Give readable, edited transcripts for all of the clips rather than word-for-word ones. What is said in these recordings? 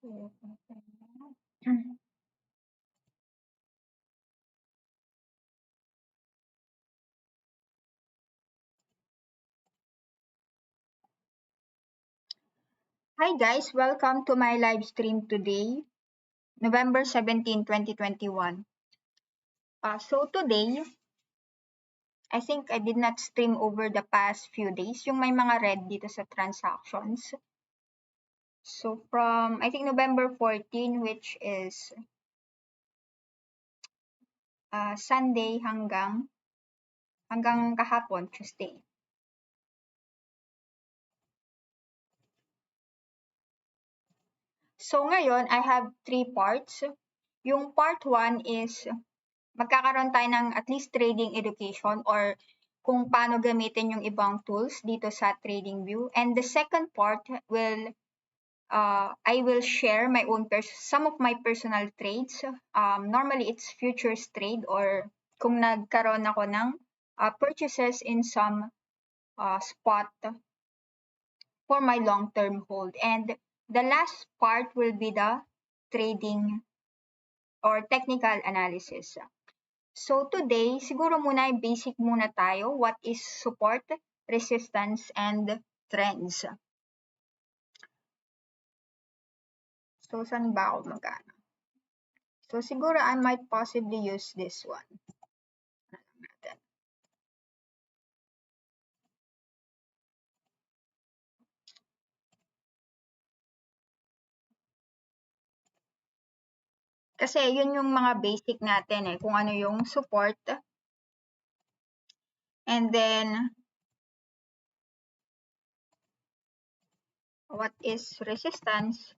Hi guys, welcome to my live stream today, November 17, 2021. So today, I think I did not stream over the past few days, yung may mga red dito sa transactions. So from, I think November 14, which is Sunday hanggang kahapon, Tuesday. So ngayon, I have 3 parts. Yung part 1 is magkakaroon tayo ng at least trading education or kung paano gamitin yung ibang tools dito sa TradingView. And the second part will I will share my own some of my personal trades. Normally it's futures trade or kung nagkaroon ako ng purchases in some spot for my long-term hold. And the last part will be the trading or technical analysis. So today, siguro muna basic muna tayo. What is support, resistance, and trends? So saan ba ako magana? So siguro I might possibly use this one. Kasi yun yung mga basic natin kung ano yung support. And then, what is resistance?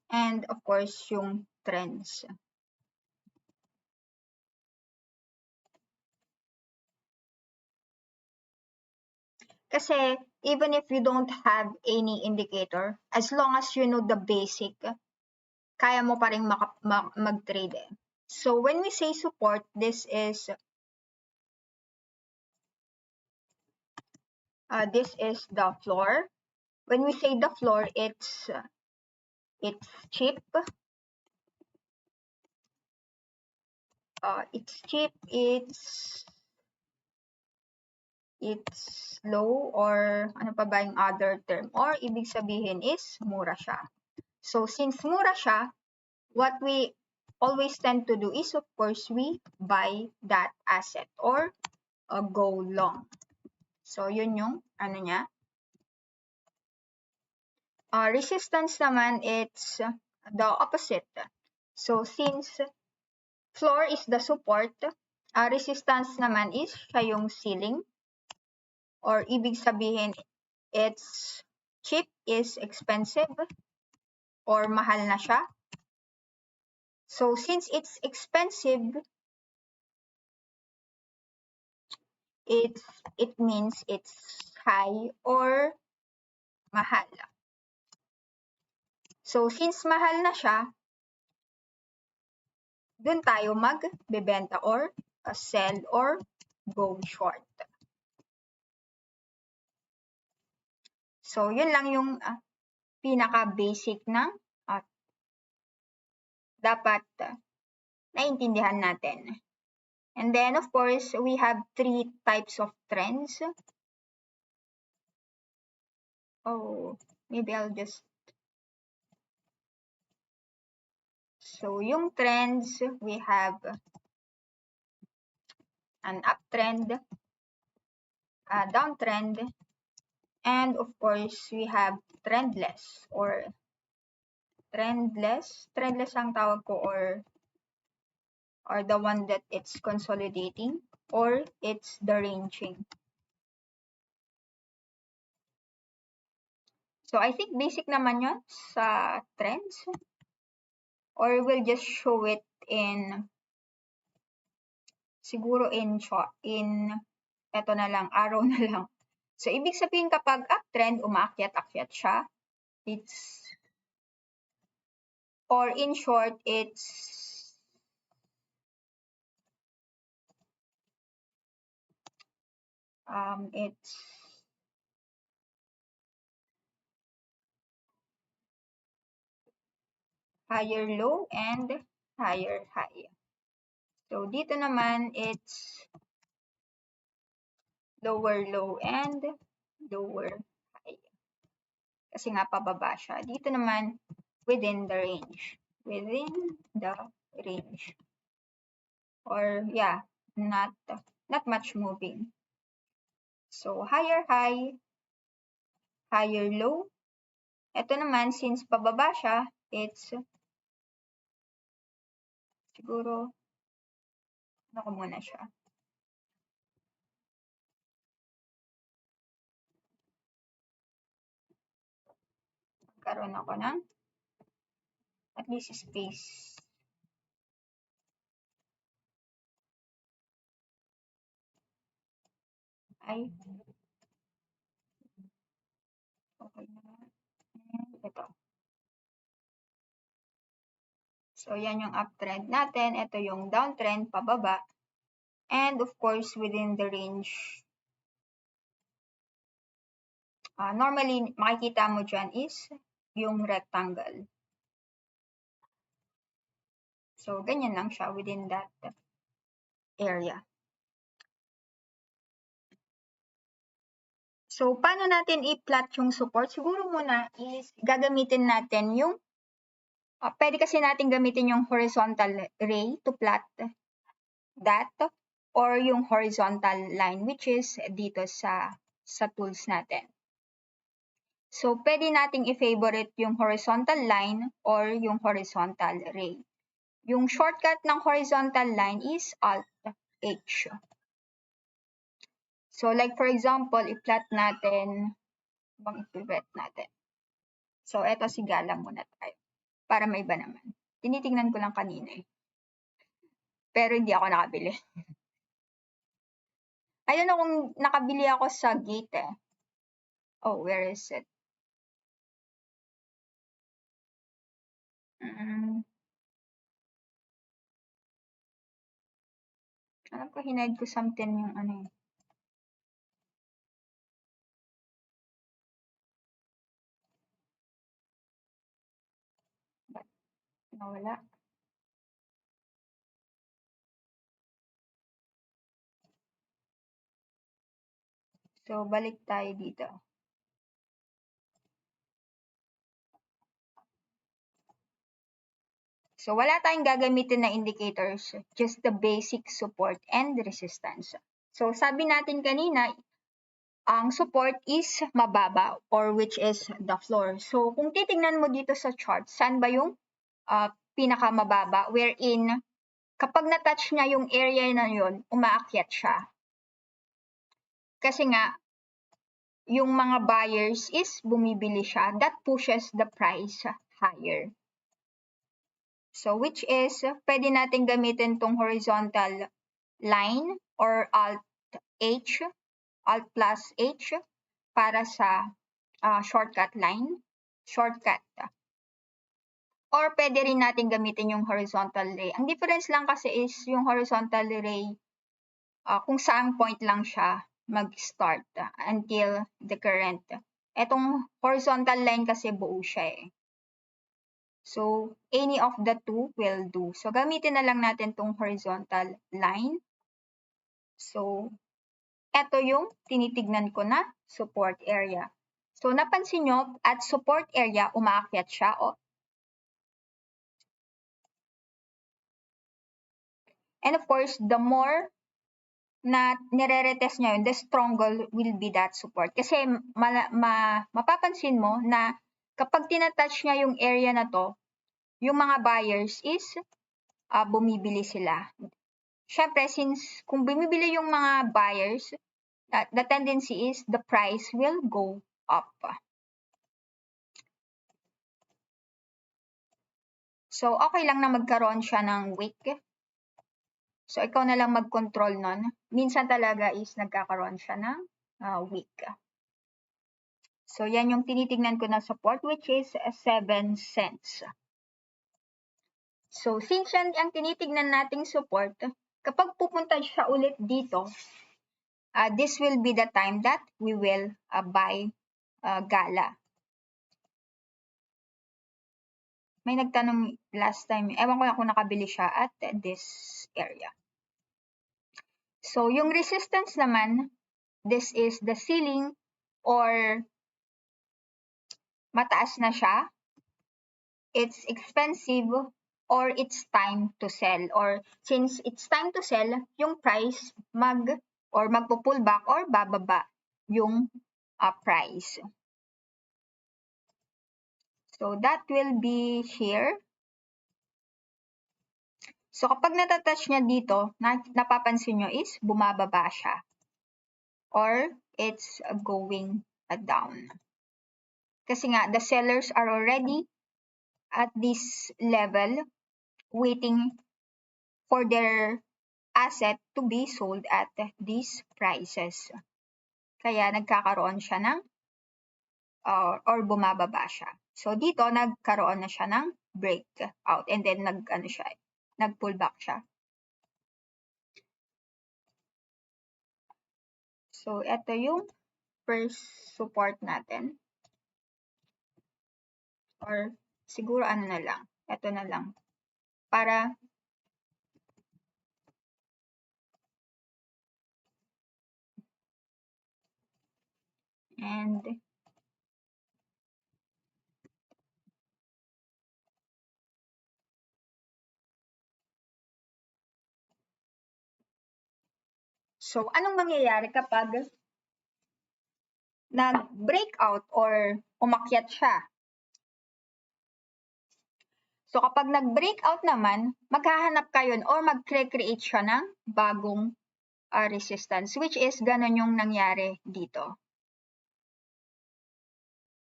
And of course, yung trends. Kasi even if you don't have any indicator, as long as you know the basic, kaya mo pa rin mag-trade So when we say support, this is the floor. When we say the floor, it's cheap. It's cheap. It's low, or ano pa ba yung other term? Or ibig sabihin is mura siya. So since mura siya, what we always tend to do is, of course, we buy that asset or go long. So yun yung ano niya. Resistance naman, it's the opposite. So since floor is the support, resistance naman is siya yung ceiling. Or ibig sabihin, it's cheap is expensive or mahal na siya. So since it's expensive, it means it's high or mahal. So since mahal na siya, dun tayo magbebenta or sell or go short. So yun lang yung pinaka-basic ng dapat naintindihan natin. And then, of course, we have 3 types of trends. Oh, maybe I'll just... So, yung trends, we have an uptrend, a downtrend, and of course, we have trendless or trendless ang tawag ko, or the one that it's consolidating, or it's the ranging. So I think basic naman yun sa trends. Or we'll just show it in, siguro in eto na lang, araw na lang. So ibig sabihin kapag uptrend, umaakyat-akyat siya. Or in short, it's higher low, and higher high. So dito naman, it's lower low and lower high. Kasi nga pababa siya. Dito naman, within the range. Within the range. Or yeah, not much moving. So higher high, higher low. Ito naman, since pababa siya, it's siguro, ano ko muna siya. Karoon ako ng at least space. Ay, okay na. Ito. So, yan yung uptrend natin. Ito yung downtrend, pababa. And of course, within the range. Normally, makikita mo dyan is yung rectangle. So, ganyan lang siya within that area. So, paano natin i-plot yung support? Siguro muna is gagamitin natin yung, pwede kasi natin gamitin yung horizontal ray to plot that or yung horizontal line which is dito sa tools natin. So, pwede nating i-favorite yung horizontal line or yung horizontal ray. Yung shortcut ng horizontal line is Alt-H. So, like for example, i-plot natin, i-plot natin. So, eto si Gala muna tayo. Para may iba naman. Tinitingnan ko lang kanina eh. Pero hindi ako nakabili. I don't know kung nakabili ako sa Gate eh. Oh, where is it? Alam ko, hinide ko something yung ano eh. But, nawala. So, balik tayo dito. So, wala tayong gagamitin na indicators, just the basic support and resistance. So, sabi natin kanina, ang support is mababa or which is the floor. So, kung titingnan mo dito sa chart, saan ba yung pinakamababa? Wherein, kapag na-touch niya yung area na yun, umaakyat siya. Kasi nga, yung mga buyers is bumibili siya. That pushes the price higher. So, which is, pwede natin gamitin tong horizontal line or Alt-H, Alt plus H, para sa shortcut line, shortcut. Or pwede rin natin gamitin yung horizontal ray. Ang difference lang kasi is yung horizontal ray, kung saan point lang siya mag-start until the current. Etong horizontal line kasi buo siya eh. So, any of the two will do. So, gamitin na lang natin tong horizontal line. So, eto yung tinitignan ko na support area. So, napansin nyo, at support area, umaakyat siya. And of course, the more na nire-retest niya yun, the stronger will be that support. Kasi mapapansin mo na kapag tinatouch niya yung area na to, yung mga buyers is bumibili sila. Siyempre, since kung bumibili yung mga buyers, the tendency is the price will go up. So, okay lang na magkaroon siya ng wick. So, ikaw na lang mag-control nun. Minsan talaga is nagkakaroon siya ng wick. So, yan yung tinitignan ko na support, which is 7 cents. So, since yan ang tinitignan nating support, kapag pupunta siya ulit dito, this will be the time that we will buy Gala. may nagtanong last time, ewan ko lang kung nakabili siya at this area. So, yung resistance naman, this is the ceiling or mataas na siya, it's expensive, or it's time to sell. Or since it's time to sell, yung price magpo-pull back or bababa yung price. So that will be here. So kapag natatouch niya dito, napapansin nyo is bumababa siya. Or it's going down. Kasi nga, the sellers are already at this level waiting for their asset to be sold at these prices. Kaya nagkakaroon siya ng or bumababa siya. So dito nagkaroon na siya ng breakout and then nag-pull back siya. So ito yung first support natin. Or siguro ano na lang, ito na lang. Para and so anong mangyayari kapag nag-breakout or umakyat siya? So kapag nag-breakout naman, maghahanap kayo or mag-create siya ng bagong resistance, which is ganun yung nangyari dito.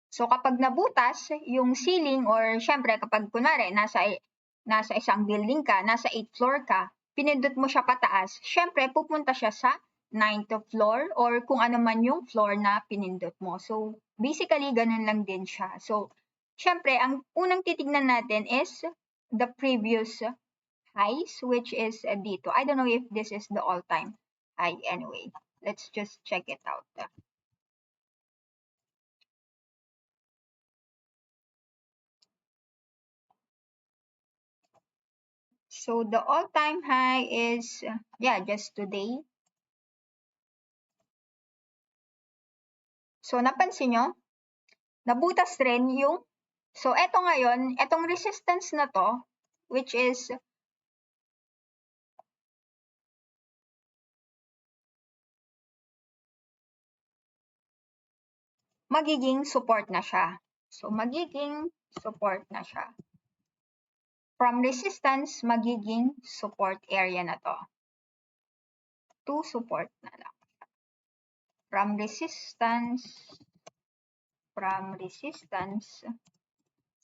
So kapag nabutas yung ceiling or syempre kapag kunwari nasa isang building ka, nasa 8th floor ka, pinindot mo siya pataas, syempre pupunta siya sa 9th floor or kung ano man yung floor na pinindot mo. So basically ganun lang din siya. So syempre ang unang titignan natin is the previous highs, which is dito. I don't know if this is the all-time high anyway. Let's just check it out. So the all-time high is, just today. So napansin nyo, nabutas rin yung, so eto ngayon, etong resistance na to, which is magiging support na siya. So magiging support na siya. From resistance, magiging support area na to. To support na lang. From resistance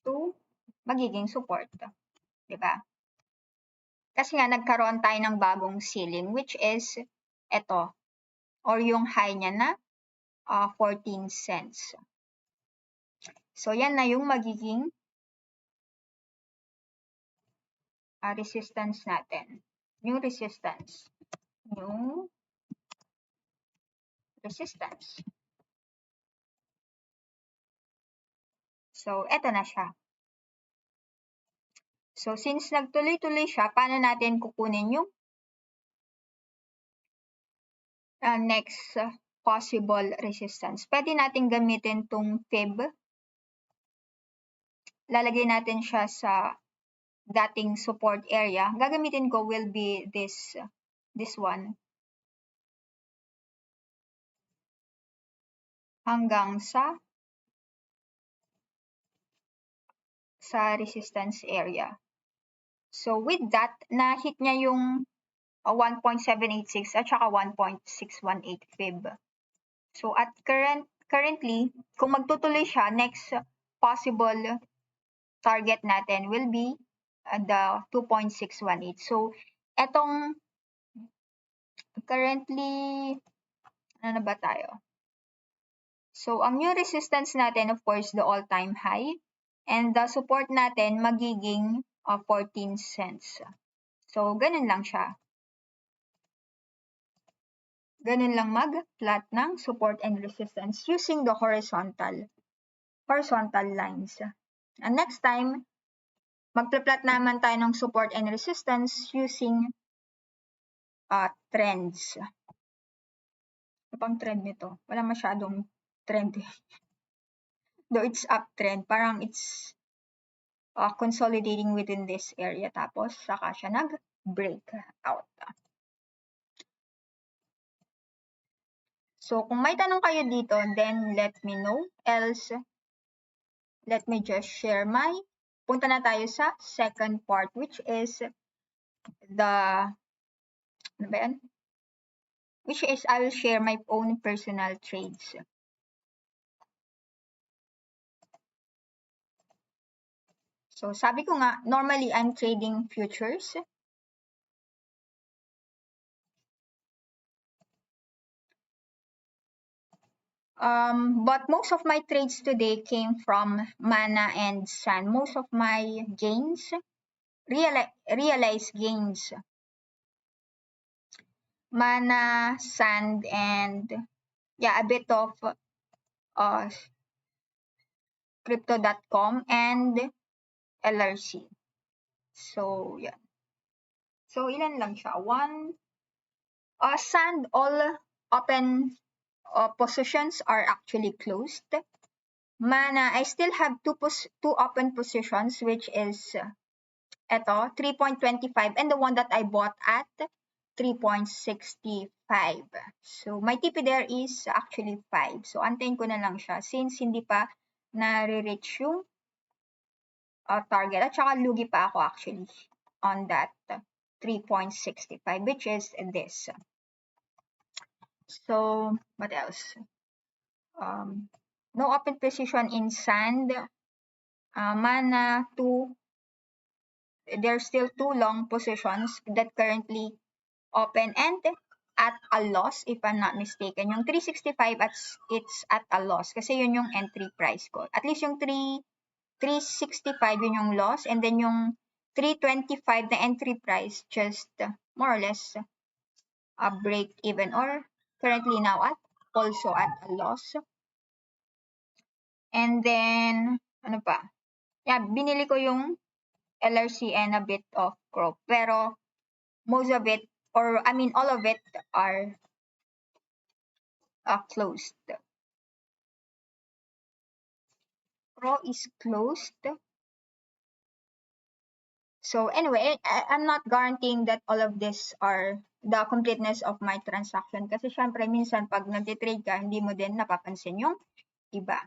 to magiging support. Diba? Kasi nga nagkaroon tayo ng bagong ceiling, which is ito. Or yung high niya na 14 cents. So yan na yung magiging resistance natin. Yung resistance. So eto na siya. So since nagtuloy-tuloy siya, paano natin kukunin yung next possible resistance? Pwede natin gamitin tong fib. Lalagay natin siya sa dating support area. Gagamitin ko will be this one. Hanggang sa resistance area. So with that, na-hit niya yung 1.786 at saka 1.618 fib. So at currently, kung magtutuloy siya, next possible target natin will be the 2.618. So etong currently, ano na ba tayo? So ang new resistance natin, of course, the all-time high. And the support natin magiging 14 cents. So ganun lang siya. Ganun lang mag-plot ng support and resistance using the horizontal lines. And next time, magpla-plot naman tayo ng support and resistance using trends. Ano pang trend nito? Wala masyadong trend. Though it's uptrend, parang it's consolidating within this area. Tapos, saka siya nag-break out. So, kung may tanong kayo dito, then let me know. Else, let me just share my, punta na tayo sa second part, which is the, ano ba yan? Which is, I will share my own personal trades. So, sabi ko nga, normally I'm trading futures. But most of my trades today came from Mana and Sun. Most of my gains, realized gains, Mana, Sand, and yeah, a bit of crypto.com and LRC. So, yeah. So, ilan lang siya? Sand, all open positions are actually closed. Mana, I still have two open positions, which is ito, 3.25, and the one that I bought at 3.65. So, my TP there is actually 5. So, antayin ko na lang siya since hindi pa nare-reach yung target. At saka lugi pa ako actually on that 3.65, which is this. So, what else? No open position in Sand. Mana, there's still 2 long positions that currently open and at a loss, if I'm not mistaken. Yung 365, it's at a loss kasi yun yung entry price ko. At least yung 365 yun yung loss, and then yung 325 na entry price just more or less a break even, or currently now also at a loss. And then, ano pa? Yeah, binili ko yung LRC and a bit of crop. Pero most of it, or I mean all of it are closed. Pro is closed. So anyway, I'm not guaranteeing that all of this are the completeness of my transaction. Kasi syempre, minsan pag nag-trade ka, hindi mo din napapansin yung iba.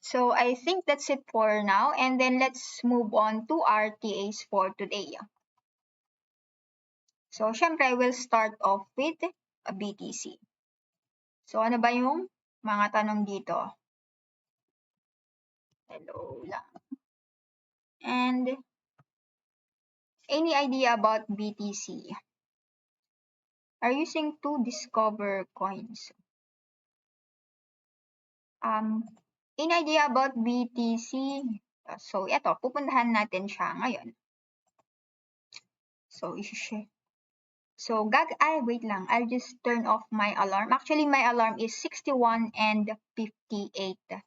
So I think that's it for now. And then let's move on to our TAs for today. So syempre, we'll start off with a BTC. So ano ba yung mga tanong dito? Hello lang. And any idea about BTC? Are using to discover coins. Any idea about BTC? So ito, pupuntahan natin siya ngayon. So i-share. So wait lang. I'll just turn off my alarm. Actually, my alarm is 61 and 58,000.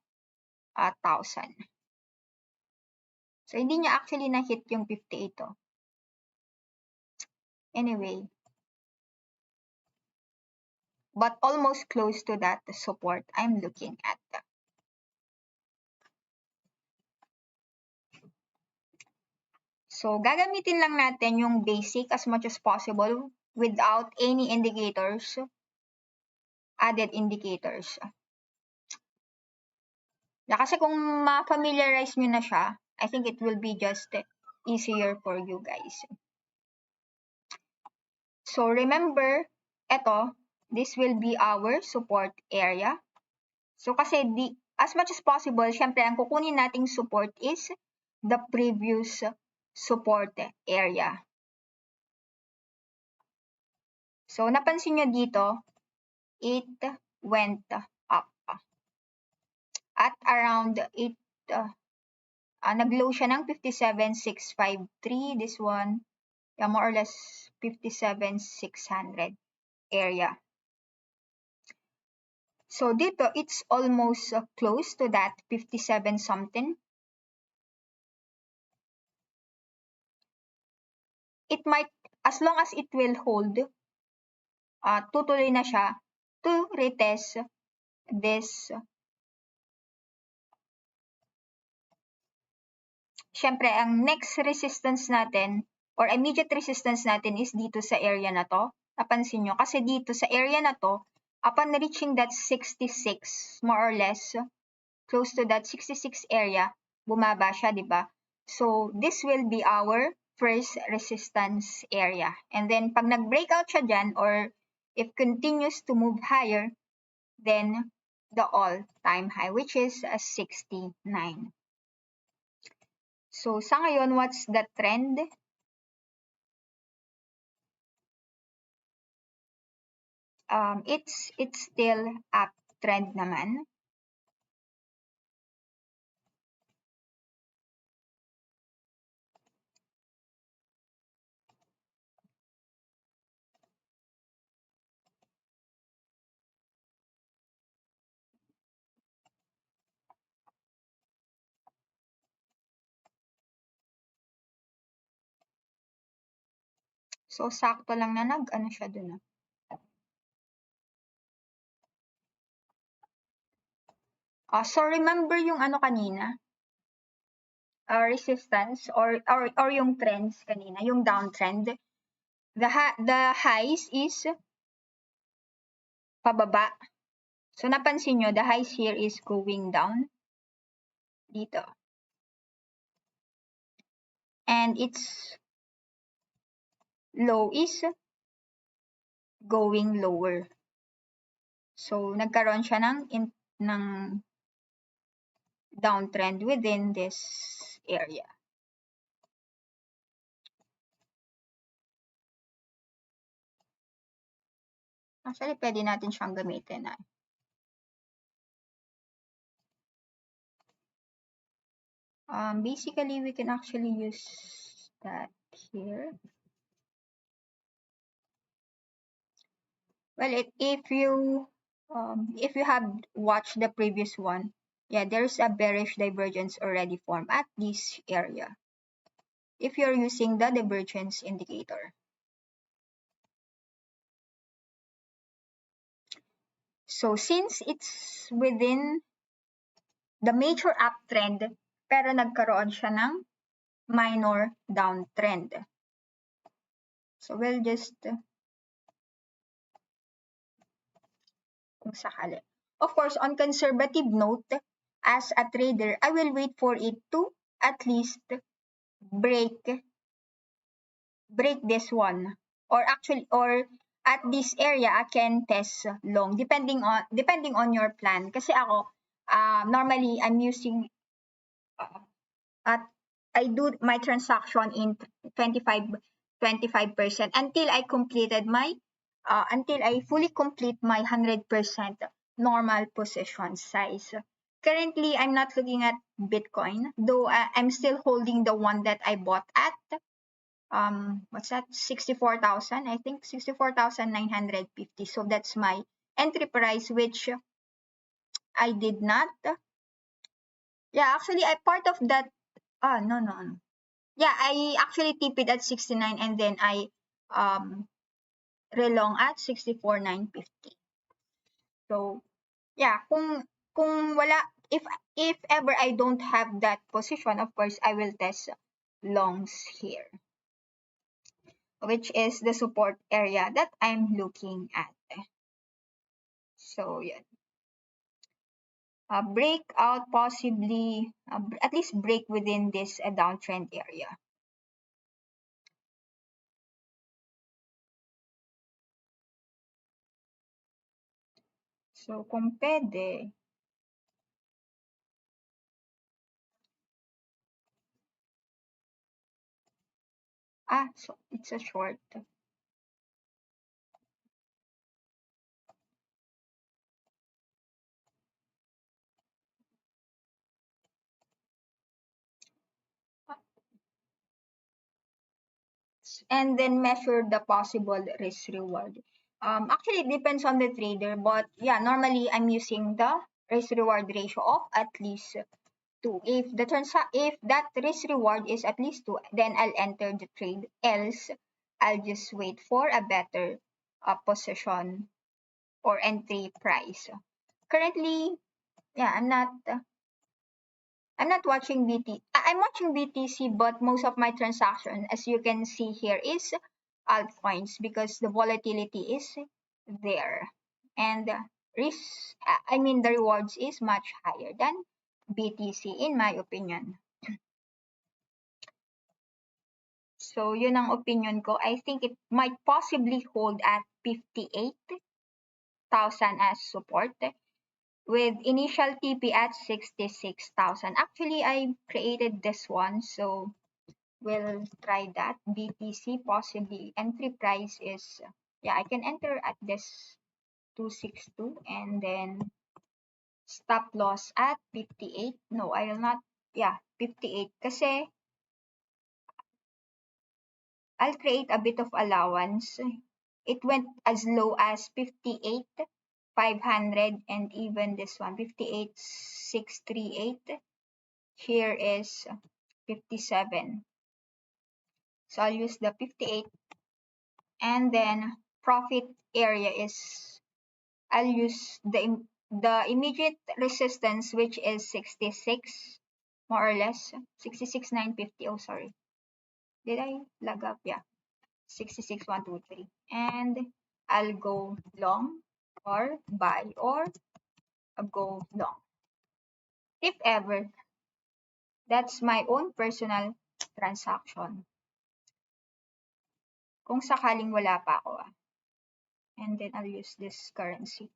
So hindi niya actually na-hit yung 58 to. Anyway, but almost close to that support I'm looking at. So, gagamitin lang natin yung basic as much as possible without any indicators, added indicators. Kasi kung ma-familiarize nyo na siya, I think it will be just easier for you guys. So, remember, this will be our support area. So, kasi as much as possible, syempre, ang kukunin nating support is the previous support area. So, napansin nyo dito, it went up. At around 8, nag-low siya ng 57,653. This one, yeah, more or less 57,600 area. So, dito, it's almost close to that 57 something. it might, as long as it will hold, tutuloy na siya to retest this. Siyempre, ang next resistance natin or immediate resistance natin is dito sa area na to. Napansin nyo, kasi dito sa area na to, upon reaching that 66, more or less, close to that 66 area, bumaba siya, di ba? So, this will be our first resistance area. And then, pag nag-breakout siya dyan, or if continues to move higher, then the all-time high, which is 69. So, sa ngayon, what's the trend? It's still uptrend naman. So, sakto lang na ano siya dun. So, remember yung ano kanina? Resistance or yung trends kanina, yung downtrend. The highs is pababa. So, napansin nyo, the highs here is going down. Dito. And its low is going lower. So, nagkaroon siya ng downtrend within this area. Actually, pwede natin siyang gamitin. Basically, we can actually use that here. Well, if you have watched the previous one, yeah, there's a bearish divergence already formed at this area. If you're using the divergence indicator. So, since it's within the major uptrend, pero nagkaroon siya ng minor downtrend. So, we'll just, kung sakali. Of course, on conservative note, as a trader, I will wait for it to at least break this one. Or at this area, I can test long, depending on your plan. Kasi ako, normally, I'm using, I do my transaction in 25% until I completed until I fully complete my 100% normal position size. Currently, I'm not looking at Bitcoin, though I'm still holding the one that I bought at what's that, 64,000, I think 64,950. So that's my entry price, which I did not, actually I part of that, no, yeah, I actually TP'd at 69 and then I relong at 64,950. So yeah, kung wala, if ever I don't have that position, of course I will test longs here, which is the support area that I'm looking at. So yeah, breakout, possibly at least break within this downtrend area. So kung pwede, so it's a short. And then measure the possible risk reward. Actually, it depends on the trader, but yeah, normally I'm using the risk reward ratio of at least 2. If that risk reward is at least 2, then I'll enter the trade. Else, I'll just wait for a better position or entry price. Currently, yeah, I'm not watching BT. I'm watching BTC, but most of my transaction, as you can see here, is altcoins because the volatility is there, and risk. I mean, the rewards is much higher than BTC, in my opinion. So, yun ang opinion ko. I think it might possibly hold at 58,000 as support with initial TP at 66,000. Actually, I created this one, so we'll try that. BTC possibly entry price is, yeah, I can enter at this 262 and then stop loss at 58. No, I will not. Yeah, 58 kasi I'll create a bit of allowance. It went as low as 58,500 and even this one 58,638. Here is 57. So I'll use the 58 and then profit area is I'll use the immediate resistance which is 66 more or less 66,950. Oh sorry. Did I lag up? Yeah. 66,123 and I'll go long or buy or go long if ever. That's my own personal transaction kung sakaling wala pa ako and then I'll use this currency.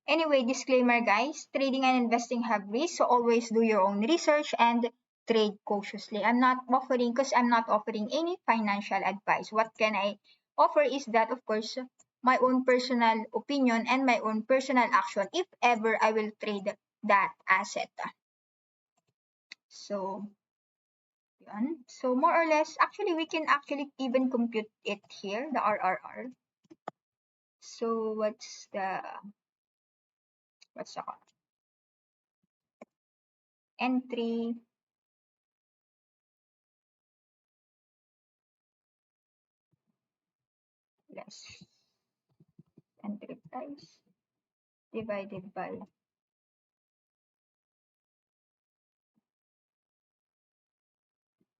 Anyway, disclaimer guys, trading and investing have risks, so always do your own research and trade cautiously. I'm not offering any financial advice. What can I offer is that, of course, my own personal opinion and my own personal action if ever I will trade that asset. So, yun. So more or less, actually, we can actually even compute it here, the RRR. So what's the entry less entry price divided by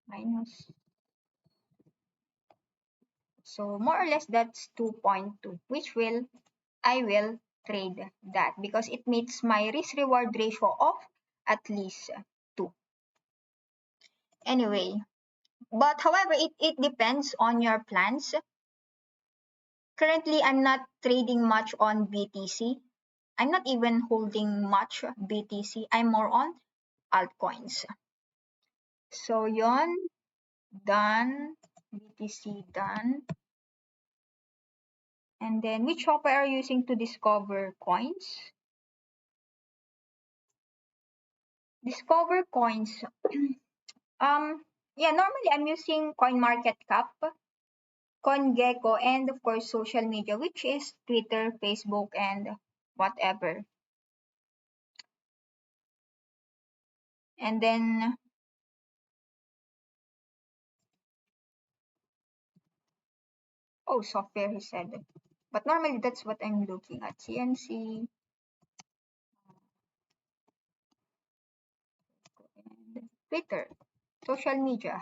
minus. So more or less that's 2.2, which I will trade that because it meets my risk reward ratio of at least 2. Anyway, but however, it depends on your plans. Currently, I'm not trading much on BTC. I'm not even holding much BTC. I'm more on altcoins. So yon, done. BTC done. And then which software are you using to discover coins? Discover coins. Yeah, normally I'm using CoinMarketCap, CoinGecko, and of course social media, which is Twitter, Facebook, and whatever. And then software he said. But normally that's what I'm looking at. CNC and Twitter, social media.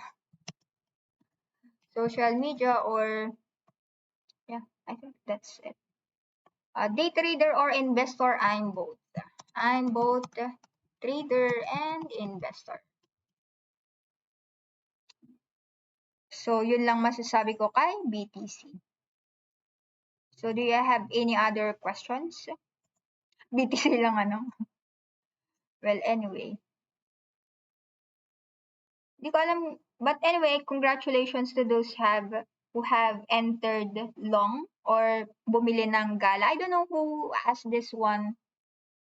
Social media or yeah, I think that's it. Day trader or investor, I'm both. I'm both trader and investor. So, yun lang masasabi ko kay BTC. So, do you have any other questions? BTC lang ano? Well, anyway. Di ko alam. But anyway, congratulations to those who have entered long or bumili ng gala. I don't know who asked this one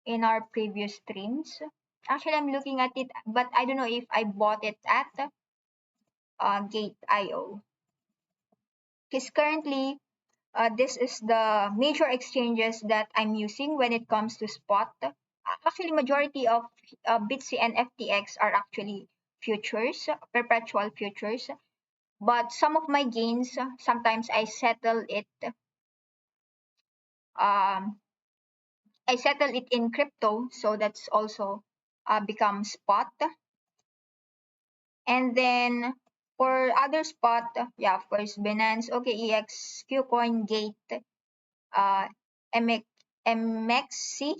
in our previous streams. Actually, I'm looking at it, but I don't know if I bought it at Gate.io. Because currently, this is the major exchanges that I'm using when it comes to spot Actually, majority of BTC and FTX are actually futures, perpetual futures. But some of my gains, sometimes um, I settle it in crypto, so that's also become spot. And then for other spot, yeah, of course, Binance, OKEX, Qcoin, Gate, uh, MX, MXC,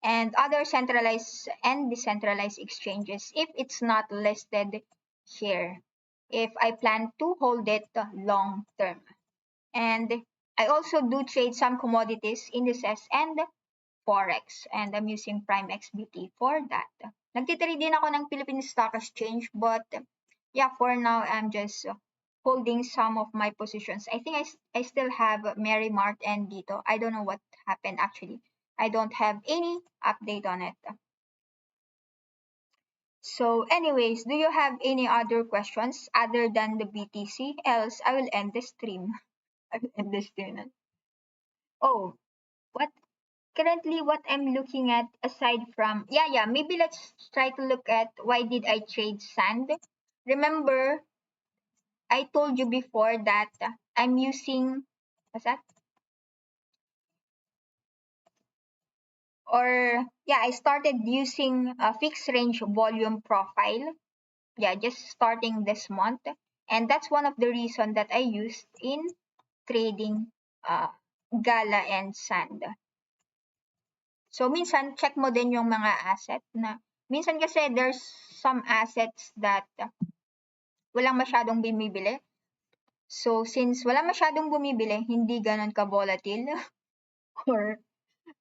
and other centralized and decentralized exchanges if it's not listed here, if I plan to hold it long term. And I also do trade some commodities, indices, and Forex. And I'm using Prime XBT for that. Nagtitrade din ako ng Philippine Stock Exchange, but yeah, for now, I'm just holding some of my positions. I think I still have Mary Mart and Dito. I don't know what happened actually. I don't have any update on it. So anyways, do you have any other questions other than the BTC? Else, I will end the stream. I will end the stream. Oh, what currently what I'm looking at aside from maybe let's try to look at why did I trade sand. Remember, I told you before that I'm using what's that? Or yeah, I started using a fixed range volume profile. Yeah, just starting this month. And that's one of the reason that I used in trading uh, Gala and Sand. So minsan check mo din yung mga asset na minsan kasi there's some assets that walang masyadong bumibili. So since wala masyadong bumibili, hindi ganun ka volatile or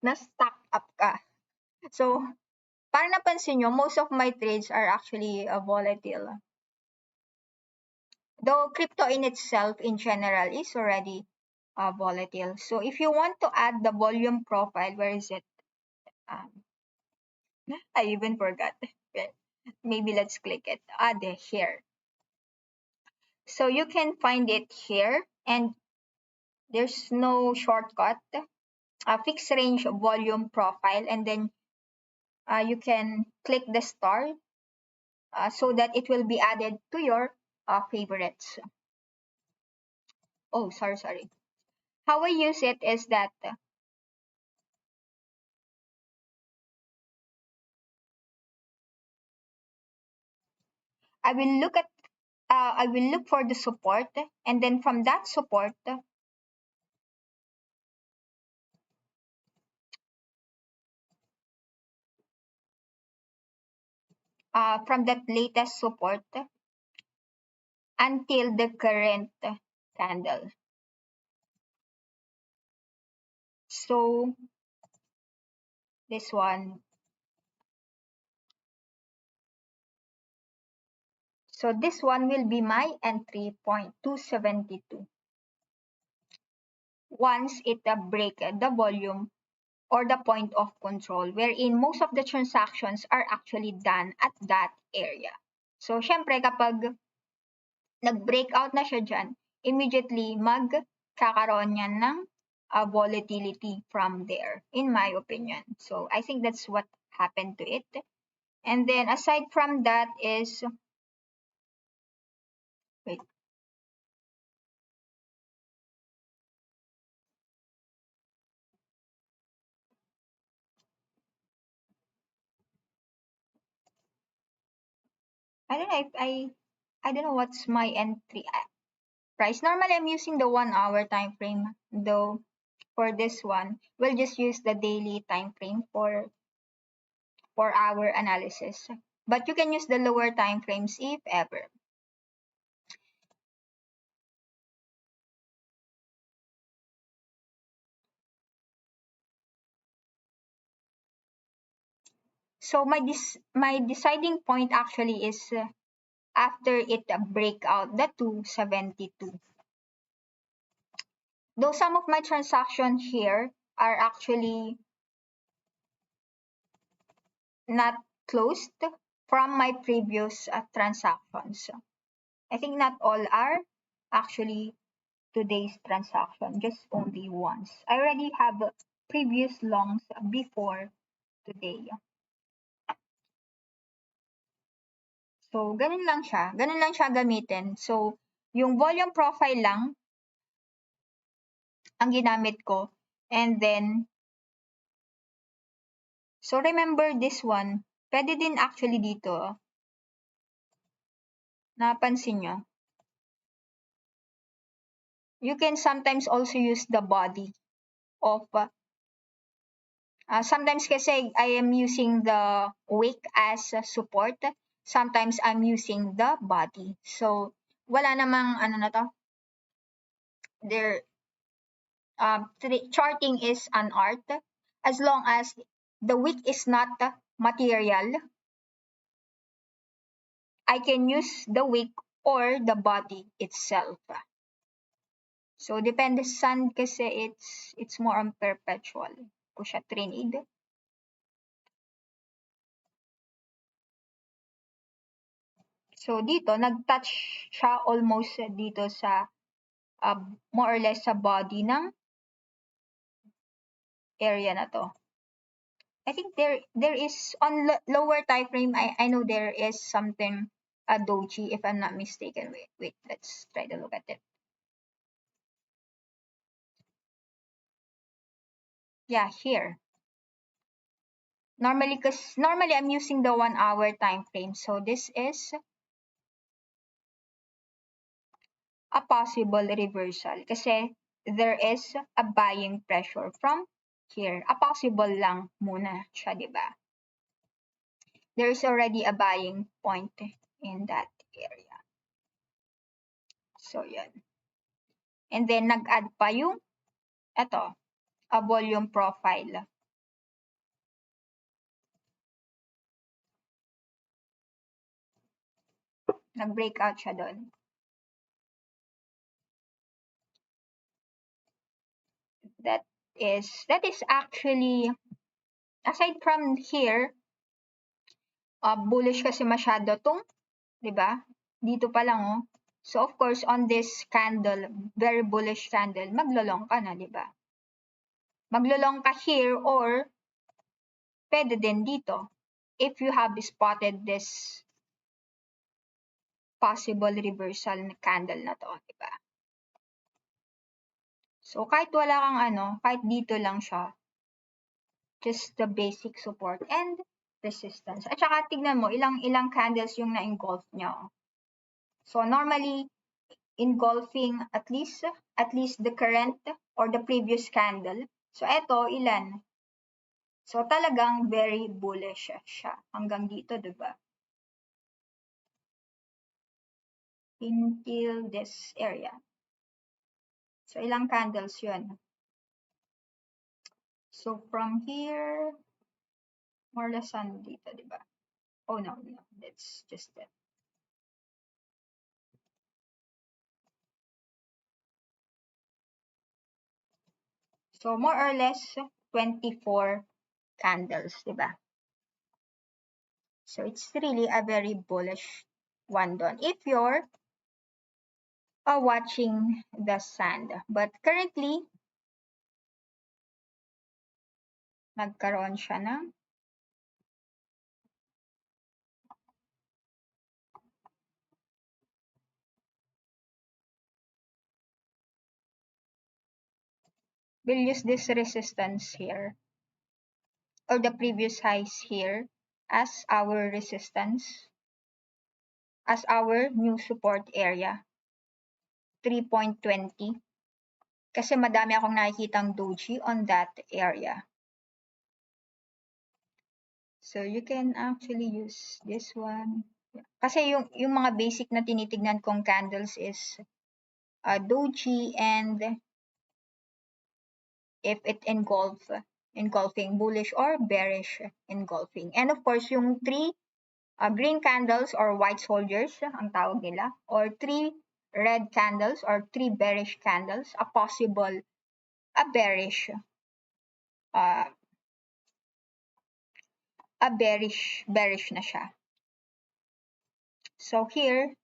na-stock up ka. So parang napansin nyo, most of my trades are actually volatile. Though crypto in itself in general is already volatile. So if you want to add the volume profile, where is it? Um, I even forgot. Maybe let's click it. Add it here. So you can find it here, and there's no shortcut. A fixed range volume profile, and then you can click the star so that it will be added to your favorites. Oh, sorry. How I use it is that I will look at I will look for the support, and then from that support, from that latest support until the current candle. So this one. So this one will be my entry point 272. Once it break the volume or the point of control wherein most of the transactions are actually done at that area. So syempre kapag nag-breakout na siya dyan, immediately magkakaroon yan ng volatility from there, in my opinion. So I think that's what happened to it. And then aside from that is, wait, I don't know if I don't know what's my entry price. Normally I'm using the 1 hour time frame, though for this one, we'll just use the daily time frame for our analysis. But you can use the lower time frames if ever. So my deciding point actually is after it break out the 272. Though some of my transactions here are actually not closed from my previous transactions. I think not all are actually today's transaction, just only once. I already have previous longs before today. So, ganun lang siya. Ganun lang siya gamitin. So, yung volume profile lang ang ginamit ko. And then, so remember this one. Pwede din actually dito. Napansin nyo? You can sometimes also use the body of sometimes kasi I am using the wick as support. Sometimes I'm using the body. So, wala namang ano na to. There, charting is an art. As long as the wick is not material, I can use the wick or the body itself. So, depende sa sun kasi it's more on perpetual. Ko siya trinid. So, dito, nag-touch siya almost dito sa more or less sa body ng area na to. I think there is on lower time frame, I know there is something a doji if I'm not mistaken. Wait, let's try to look at it. Yeah, here. Normally I'm using the 1 hour time frame. So this is a possible reversal kasi there is a buying pressure from here. A possible lang muna siya, di ba? There is already a buying point in that area. So, yan. And then, nag-add pa yung, ito, a volume profile. Nag-breakout siya doon. That is actually, aside from here, bullish kasi masyado tong, di ba? Dito pa lang, oh. So, of course, on this candle, very bullish candle, maglolong ka na, di ba? Maglolong ka here or pwede din dito if you have spotted this possible reversal candle na to, di ba? So, kahit wala kang kahit dito lang siya, just the basic support and resistance. At saka tignan mo, ilang candles yung na-engulf nyo. So, normally, engulfing at least the current or the previous candle. So, eto, ilan? So, talagang very bullish siya. Hanggang dito, diba? Until this area. So, ilang candles yun? So, from here, more or less dito, diba? Oh, no. That's just it. So, more or less, 24 candles, diba? So, it's really a very bullish one doon. If you're watching the sand. But currently, nagkaroon siya ng we'll use this resistance here or the previous highs here as our resistance, as our new support area, 3.20. Kasi madami akong nakikitang doji on that area. So you can actually use this one. Kasi yung mga basic na tinitignan kong candles is doji and if it engulfing bullish or bearish engulfing. And of course, yung 3 green candles or white soldiers, ang tawag nila, or 3 red candles or 3 bearish candles, a possible, a bearish na siya. So here,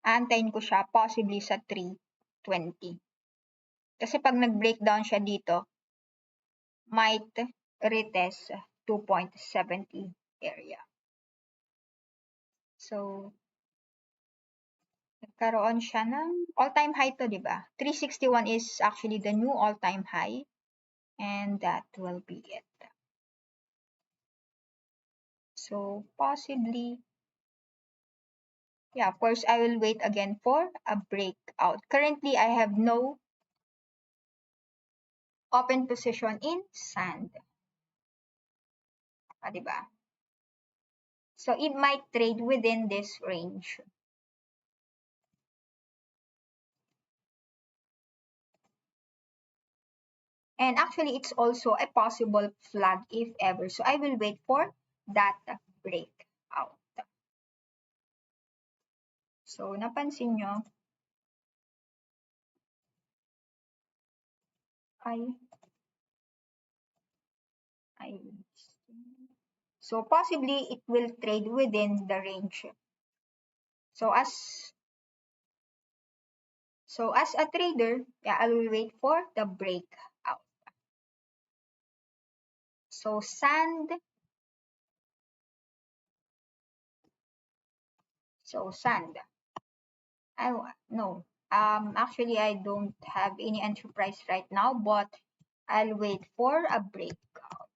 aantayin ko siya possibly sa 320. Kasi pag nag-breakdown siya dito, might retest 2.70 area. So, nagkaroon siya ng all-time high to, di ba? 361 is actually the new all-time high. And that will be it. So, possibly, yeah, of course, I will wait again for a breakout. Currently, I have no open position in sand. Di ba? So, it might trade within this range. And actually, it's also a possible flag if ever. So, I will wait for that breakout. So, napansin nyo, so possibly it will trade within the range. So as a trader, yeah, I will wait for the breakout. So sand. No. Actually, I don't have any enterprise right now, but I'll wait for a breakout.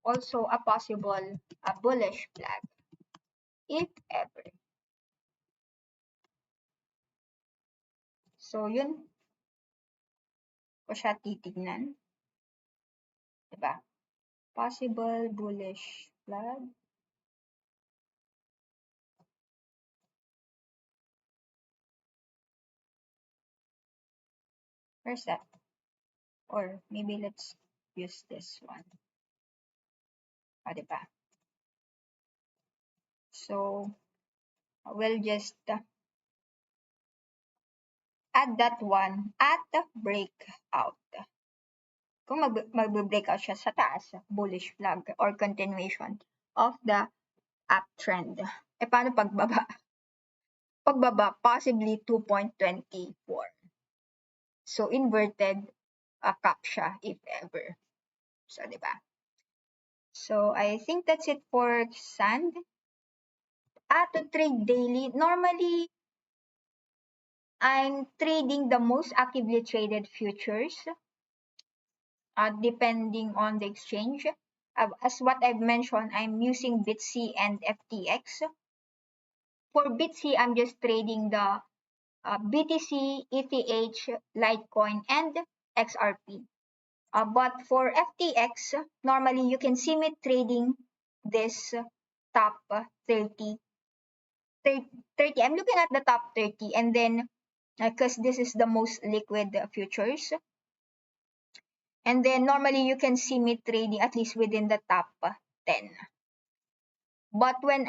Also, a possible bullish flag, if ever. So, yun ko siya titignan. Diba? Possible bullish flag. Where's that? Or maybe let's use this one. Diba? So, we'll just add that one at the breakout. Kung magbe-breakout siya sa taas, bullish flag or continuation of the uptrend. Paano pagbaba? Pagbaba, possibly 2.24. So, inverted cap siya if ever. So, diba? So, I think that's it for sand. To trade daily, normally, I'm trading the most actively traded futures, depending on the exchange. As what I've mentioned, I'm using BTC and FTX. For BTC, I'm just trading the BTC, ETH, Litecoin, and XRP. But for FTX, normally you can see me trading this top 30. I'm looking at the top 30, and then because this is the most liquid futures. And then normally you can see me trading at least within the top 10. But when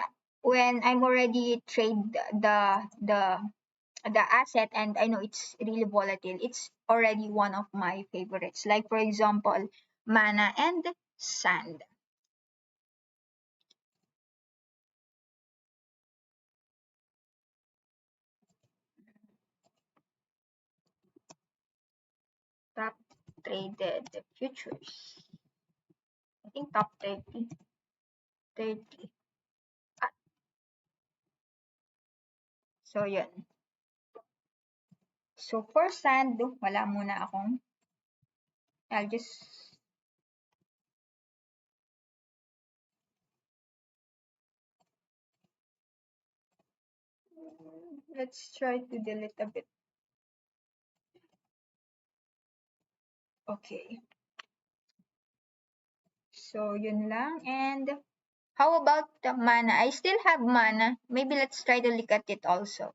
I'm already trade the asset and I know it's really volatile, it's already one of my favorites. Like for example, Mana and Sand. Top traded futures. I think top 30. 30. So yun. So for sand, wala muna akong. I'll just let's try to delete a bit. Okay. So yun lang. And how about the Mana? I still have Mana. Maybe let's try to look at it also.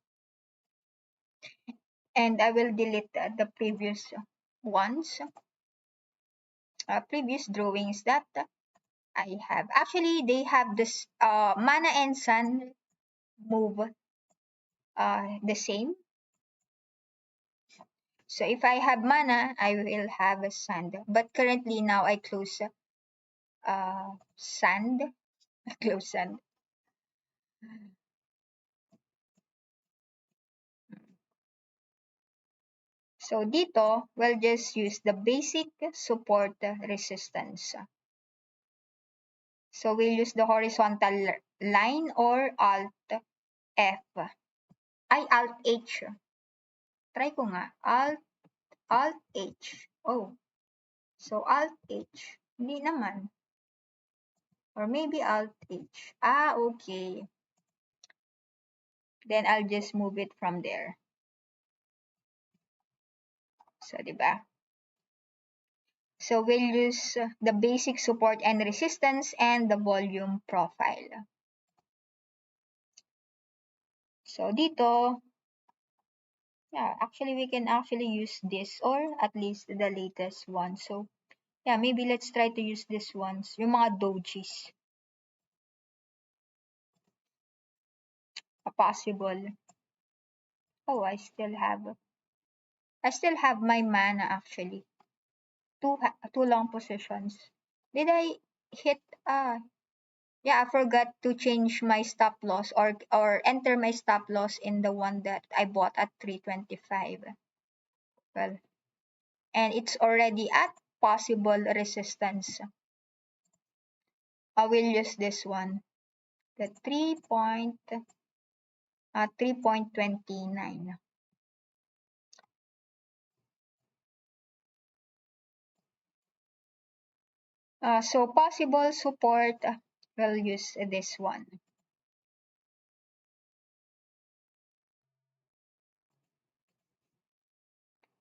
And I will delete the previous ones, previous drawings that I have. Actually, they have this Mana and Sun move the same. So if I have Mana, I will have a Sand. But currently now I close Sand. Close Sand. So dito, we'll just use the basic support resistance. So we'll use the horizontal line or Alt F. Alt H. Try ko nga. Alt H. Oh. So Alt H. Hindi naman. Or maybe Alt H. Okay. Then I'll just move it from there. So, diba? So we'll use the basic support and resistance and the volume profile. So dito, yeah, actually we can actually use this or at least the latest one. So yeah, maybe let's try to use this ones, yung mga dojis. Possible. Oh, I still have my mana actually. Two long positions. Did I hit yeah, I forgot to change my stop loss or enter my stop loss in the one that I bought at 325. Well, and it's already at possible resistance. I will use this one, the 3.29. So possible support, we'll use this one.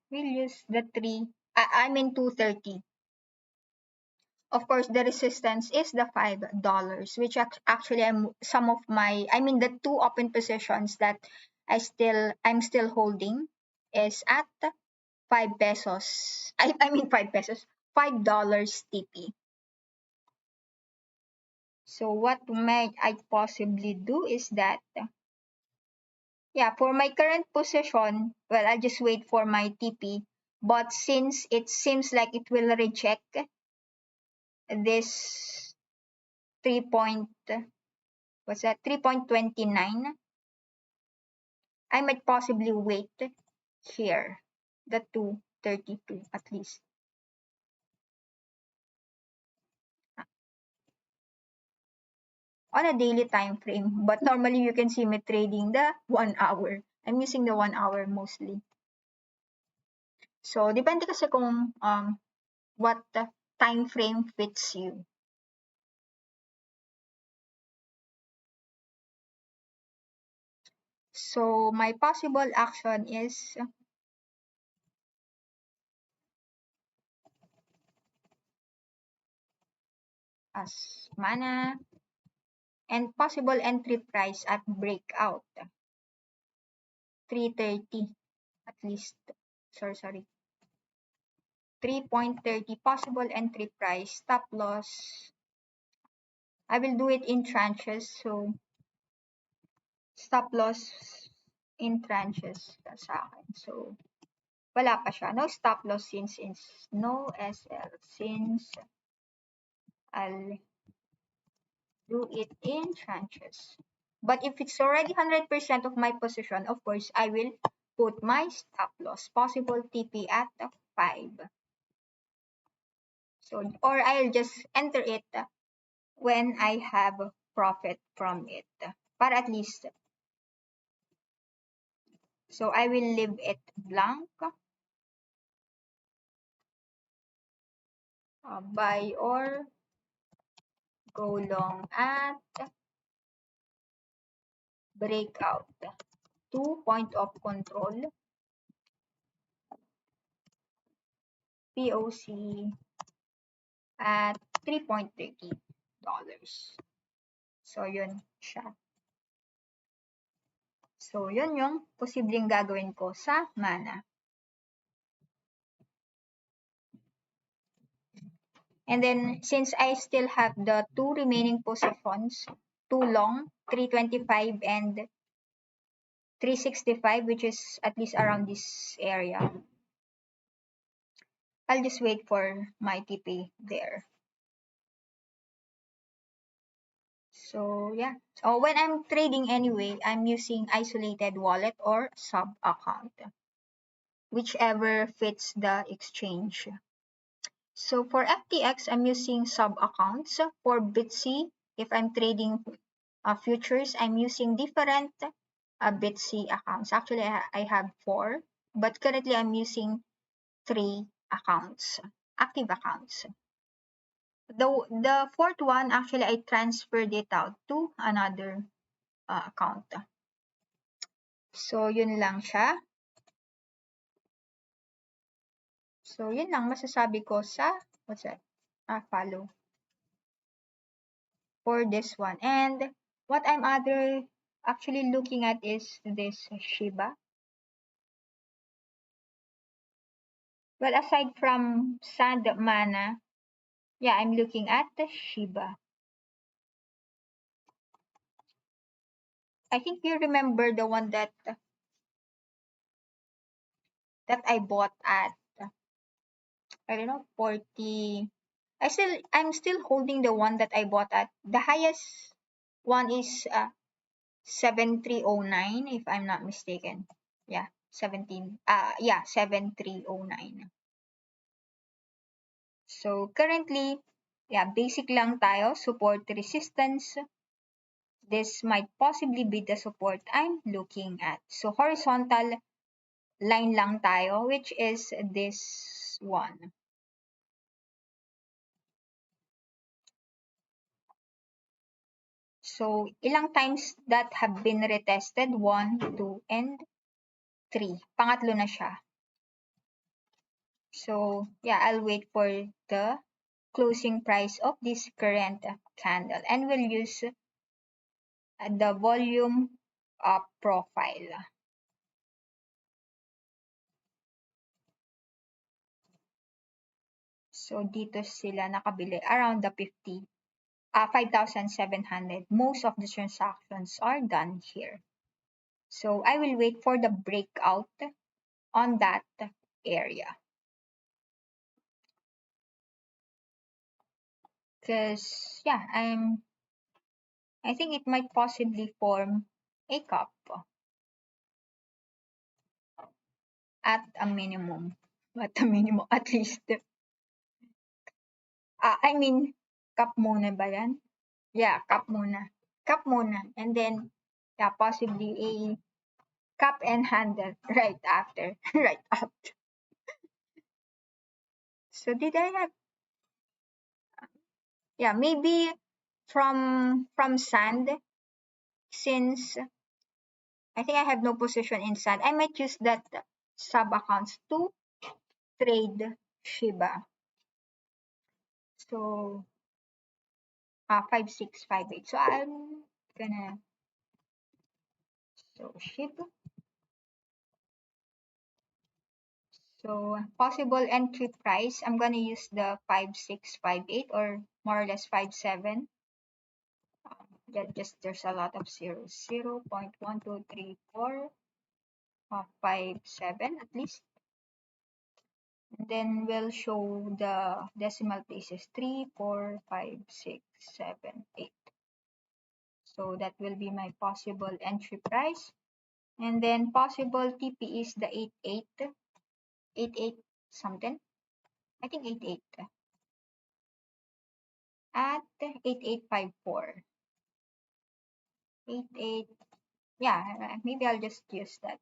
We'll use the 230. Of course, the resistance is the $5, which actually the two open positions that I'm still holding is at 5 pesos. I mean 5 pesos, $5 TP. So what might I possibly do is that, yeah, for my current position, well, I'll just wait for my TP. But since it seems like it will reject this 3.29, I might possibly wait here, the 232 at least. On a daily time frame, but normally you can see me trading the 1 hour. I'm using the 1 hour mostly. So, depende kasi kung what time frame fits you. So, my possible action is as mana and possible entry price at breakout 330 at least. Sorry. 3.30 possible entry price, stop loss. I will do it in tranches. So, stop loss in tranches sa akin. So, wala pa siya. No stop loss since no SL since I'll do it in tranches. But if it's already 100% of my position, of course, I will put my stop loss, possible TP at 5. So, or I'll just enter it when I have profit from it. Para at least. So, I will leave it blank. Buy or go long at breakout. 2 point of control. POC at $3.30. So, yun siya. So, yun yung posibleng gagawin ko sa mana. And then, since I still have the two remaining positions, two long, 325 and 365, which is at least around this area, I'll just wait for my TP there. So, yeah. So, when I'm trading anyway, I'm using isolated wallet or sub account. whichever fits the exchange. So for FTX, I'm using sub accounts. For Bitsy, if I'm trading futures, I'm using different Bitsy accounts. Actually, I have 4, but currently I'm using 3 accounts, active accounts. The fourth one, actually, I transferred it out to another account. So, yun lang siya. So, yun lang masasabi ko sa, what's that? Follow. For this one. And what I'm actually looking at is this Shiba. Well, aside from Sand Mana, yeah, I'm looking at the Shiba. I think you remember the one that I bought at, I don't know, 40. I'm still holding the one that I bought at. The highest one is 7309, if I'm not mistaken. Yeah, 7309. So currently, yeah, basic lang tayo, support resistance. This might possibly be the support I'm looking at. So horizontal line lang tayo, which is this one. So ilang times that have been retested? 1, 2, and 3. Pangatlo na siya. So yeah, I'll wait for the closing price of this current candle, and we'll use the volume profile. So dito sila nakabili around the 5,700. Most of the transactions are done here. So I will wait for the breakout on that area. Because yeah, I think it might possibly form a cup at a minimum. At a minimum, at least. I mean, cup muna ba yan? Yeah, cup muna. Cup muna. And then, yeah, possibly a cup and handle right after. Right after. So did I have, yeah, maybe from sand, since I think I have no position in sand, I might use that sub accounts to trade Shiba. So 5658. So I'm gonna, so Shiba. So possible entry price, I'm gonna use the 5658 or more or less 57. Just there's a lot of zeros. 0.1234 57 at least. And then we'll show the decimal places 3, 4, 5, 6, 7, 8. So that will be my possible entry price. And then possible TP is the 88 something. I think 88 at 8854. 88, yeah, maybe I'll just use that.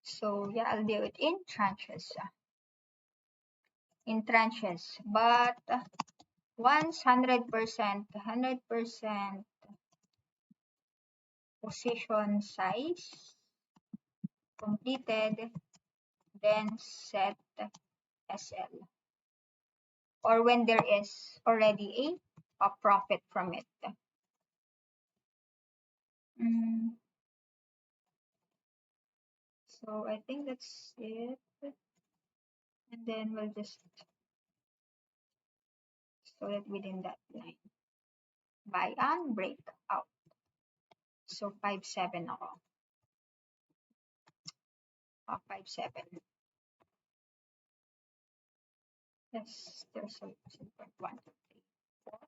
So yeah, I'll do it in tranches. But once 100% position size completed, then set SL, or when there is already a profit from it. So I think that's it. And then we'll just store it within that line. Buy and break out. So 5.7 ako. 5.7. Yes, there's a 1, 2, 3, 4.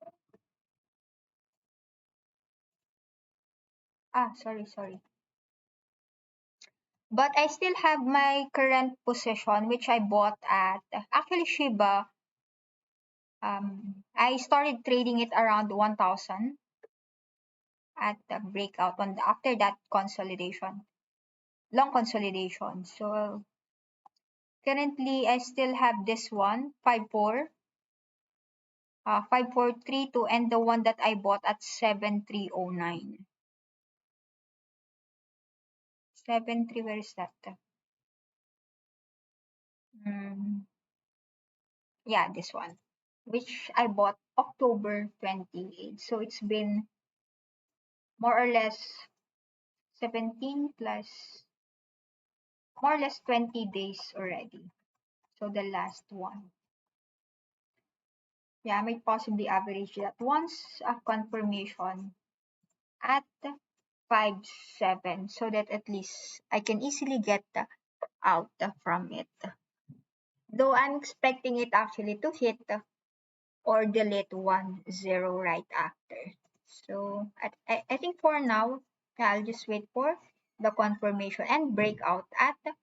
Sorry. But I still have my current position, which I bought at actually Shiba. I started trading it around 1,000 at the breakout on after that consolidation, long consolidation. So currently, I still have this one, 5432, and the one that I bought at 7309. 73, where is that? Mm, yeah, this one, which I bought October 28th. So it's been more or less 17 plus, more or less 20 days already. So the last one. Yeah, I might possibly average that once a confirmation at 5.7 so that at least I can easily get out from it. Though I'm expecting it actually to hit or delete 1-0 right after. So I think for now, I'll just wait for the confirmation and breakout at the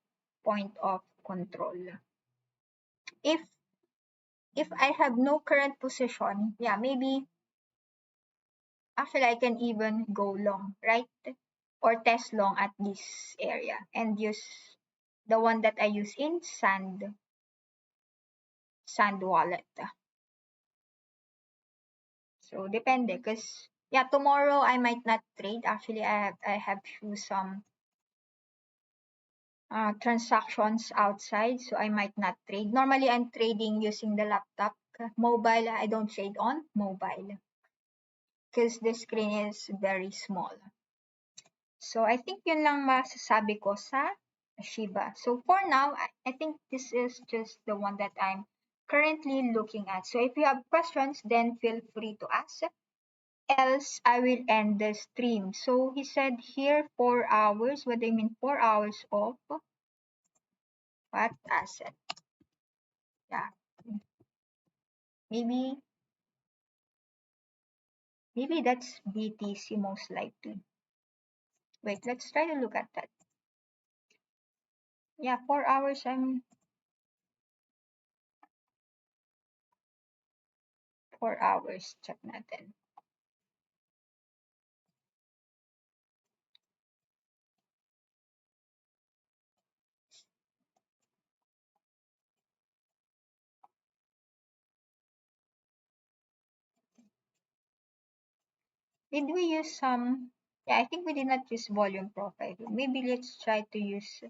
point of control. If if I have no current position, yeah, maybe actually I can even go long, right? Or test long at this area and use the one that I use in Sand Wallet. So depende, because yeah, tomorrow I might not trade. Actually, I have few some transactions outside, so I might not trade. Normally, I'm trading using the laptop. Mobile, I don't trade on mobile because the screen is very small. So I think yun lang masasabi ko sa Shiba. So for now, I think this is just the one that I'm currently looking at. So if you have questions, then feel free to ask. Else, I will end the stream. So he said here 4 hours. What do you mean 4 hours of what asset? Yeah, maybe maybe that's BTC most likely. Wait, let's try to look at that. Yeah, 4 hours. 4 hours. Check natin. Did we use some? Yeah, I think we did not use volume profile. Maybe let's try to use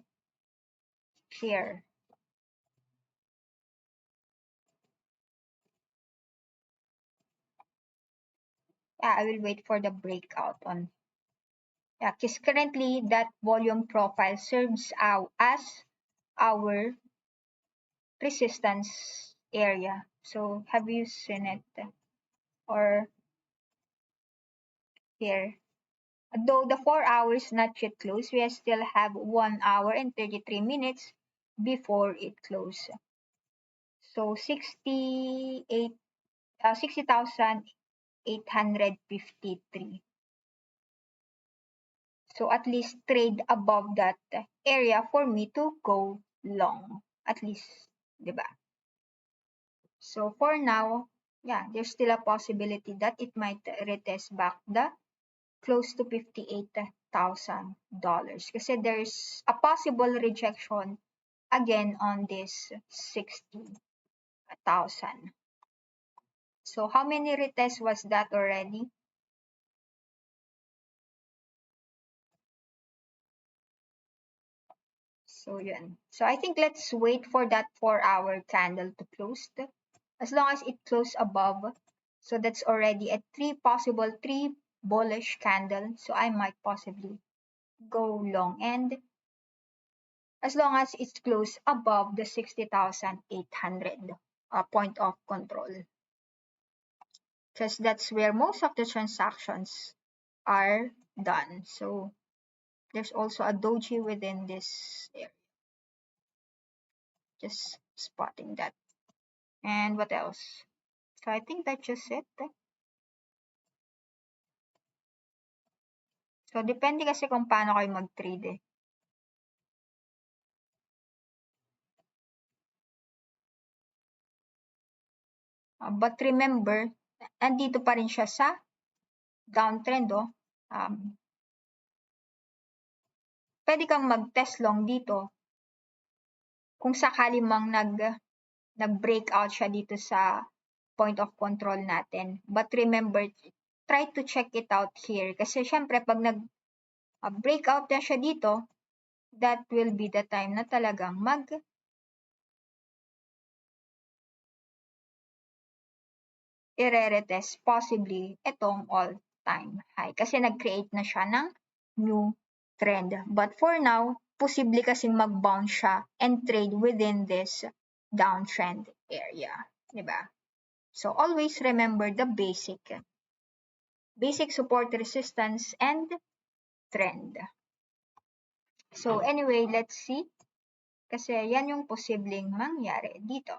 here. Yeah, I will wait for the breakout on. Yeah, because currently that volume profile serves out as our resistance area. So have you seen it? Or here? Though the 4 hours not yet closed, we still have 1 hour and 33 minutes before it closes. So 60,853. So at least trade above that area for me to go long. At least, diba? So for now, yeah, there's still a possibility that it might retest back the close to $58,000 kasi there's a possible rejection again on this 60,000. So how many retests was that already? So yun. So I think let's wait for that 4 hour candle to close. As long as it closes above, so that's already a three bullish candle. So I might possibly go long, and as long as it's closed above the 60,800 point of control, because that's where most of the transactions are done. So there's also a doji within this area. Just spotting that. And what else? So I think that's just it. So depende kasi kung paano kayo mag-trade eh. But remember, andito pa rin siya sa downtrend. Pwede kang mag-test long dito kung sakali mang nag-breakout siya dito sa point of control natin. But remember, try to check it out here. Kasi syempre, pag nag-breakout na siya dito, that will be the time na talagang i-retest possibly itong all-time high. Kasi nag-create na siya ng new trend. But for now, posible kasing mag-bounce siya and trade within this downtrend area. Diba? So always remember the basic support, resistance, and trend. So anyway, let's see. Kasi yan yung posibleng mangyari dito.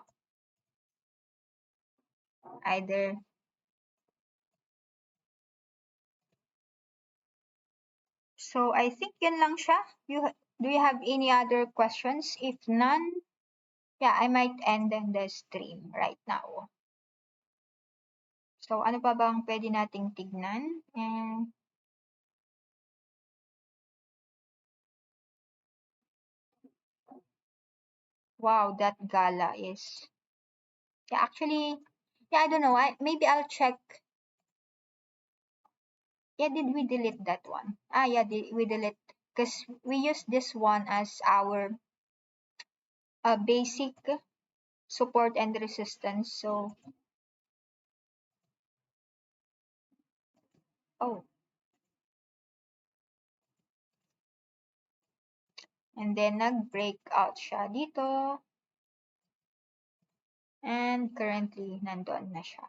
Either so I think yan lang siya. Do you have any other questions? If none, yeah, I might end the stream right now. So ano pa bang pwede nating tignan? And wow, that gala is, yeah, actually, yeah, I don't know. Maybe I'll check. Yeah, did we delete that one? Yeah, we delete because we use this one as our basic support and resistance. So, oh, and then nag-break out siya dito. And currently, nandun na siya.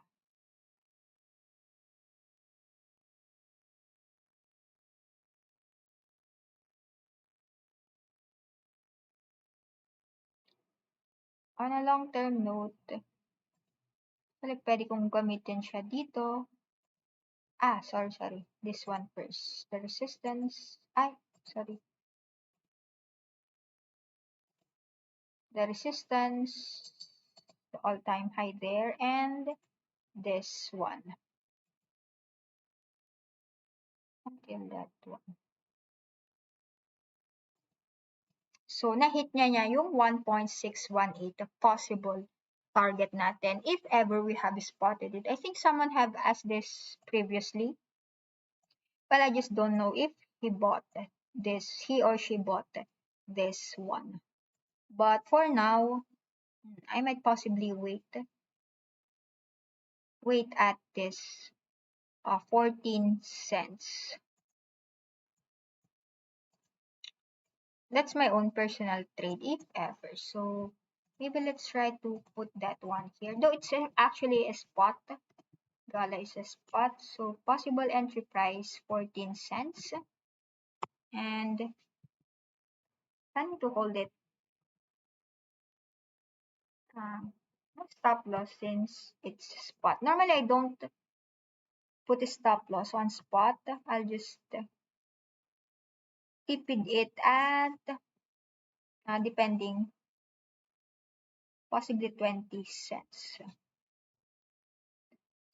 On a long-term note, like pwede kong gamitin siya dito. Sorry. This one first. The resistance. Sorry. The resistance, the all-time high there, and this one. Until that one. So, na-hit niya yung 1.618 possible target natin if ever we have spotted it. I think someone have asked this previously. But I just don't know if he or she bought this one. But for now, I might possibly wait at this 14 cents. That's my own personal trade if ever. So maybe let's try to put that one here. Though it's actually a spot. Gala is a spot. So possible entry price 14 cents. And planning to hold it. Stop loss since it's spot. Normally I don't put a stop loss on spot. I'll just keep it at depending possibly 20 cents.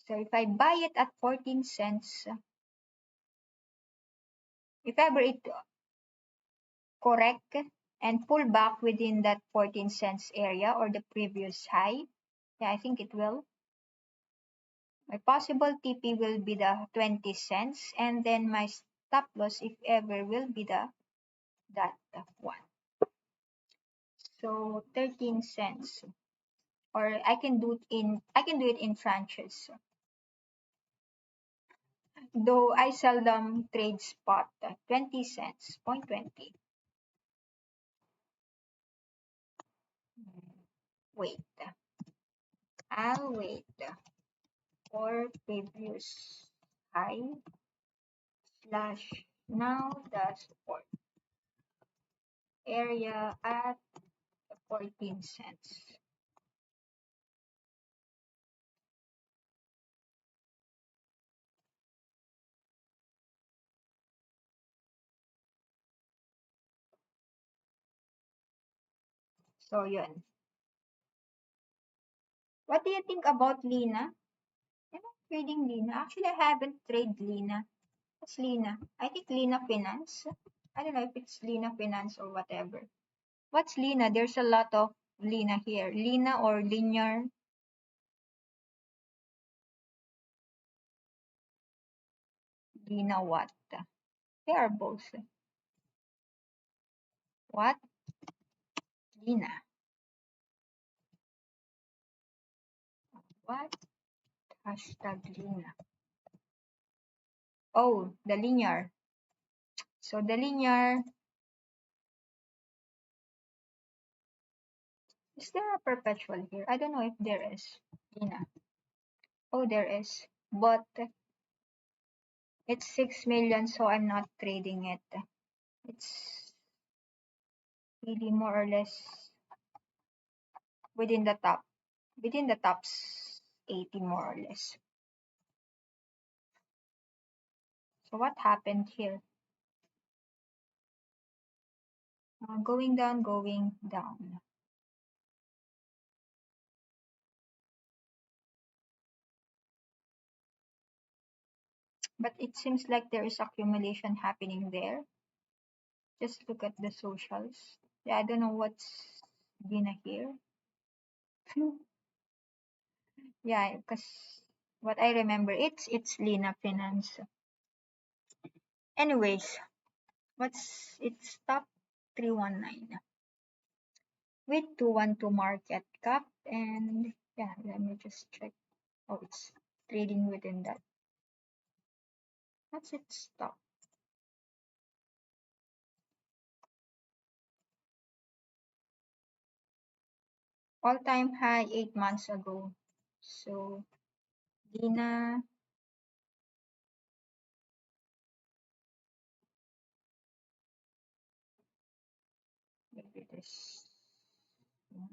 So if I buy it at 14 cents, if ever it correct and pull back within that 14 cents area or the previous high, yeah, I think it will. My possible TP will be the 20 cents and then my stop loss if ever will be that one. So 13 cents. Or I can do it in tranches. Though I seldom trade spot 20 cents, 0.20. Wait. I'll wait for previous high slash now the support area at 14 cents. So yun. What do you think about Lina? I'm not trading Lina. Actually, I haven't traded Lina. What's Lina? I think Lina Finance. I don't know if it's Lina Finance or whatever. What's Lina? There's a lot of Lina here. Lina or linear. Lina what? They are both. What? Lina. What? Hashtag Lina. Oh, the linear. So the linear. Is there a perpetual here? I don't know if there is. Lina. Oh, there is. But it's 6 million, so I'm not trading it. It's really more or less within the top. Within the tops 80 more or less. So what happened here? Going down, going down. But it seems like there is accumulation happening there. Just look at the socials. Yeah, I don't know what's Dina here. Yeah, because what I remember, it's Lina Finance. Anyways, what's its top 319 with 212 market cap, and yeah, let me just check. Oh, it's trading within that. What's its top? All-time high 8 months ago. So Lina, maybe this one.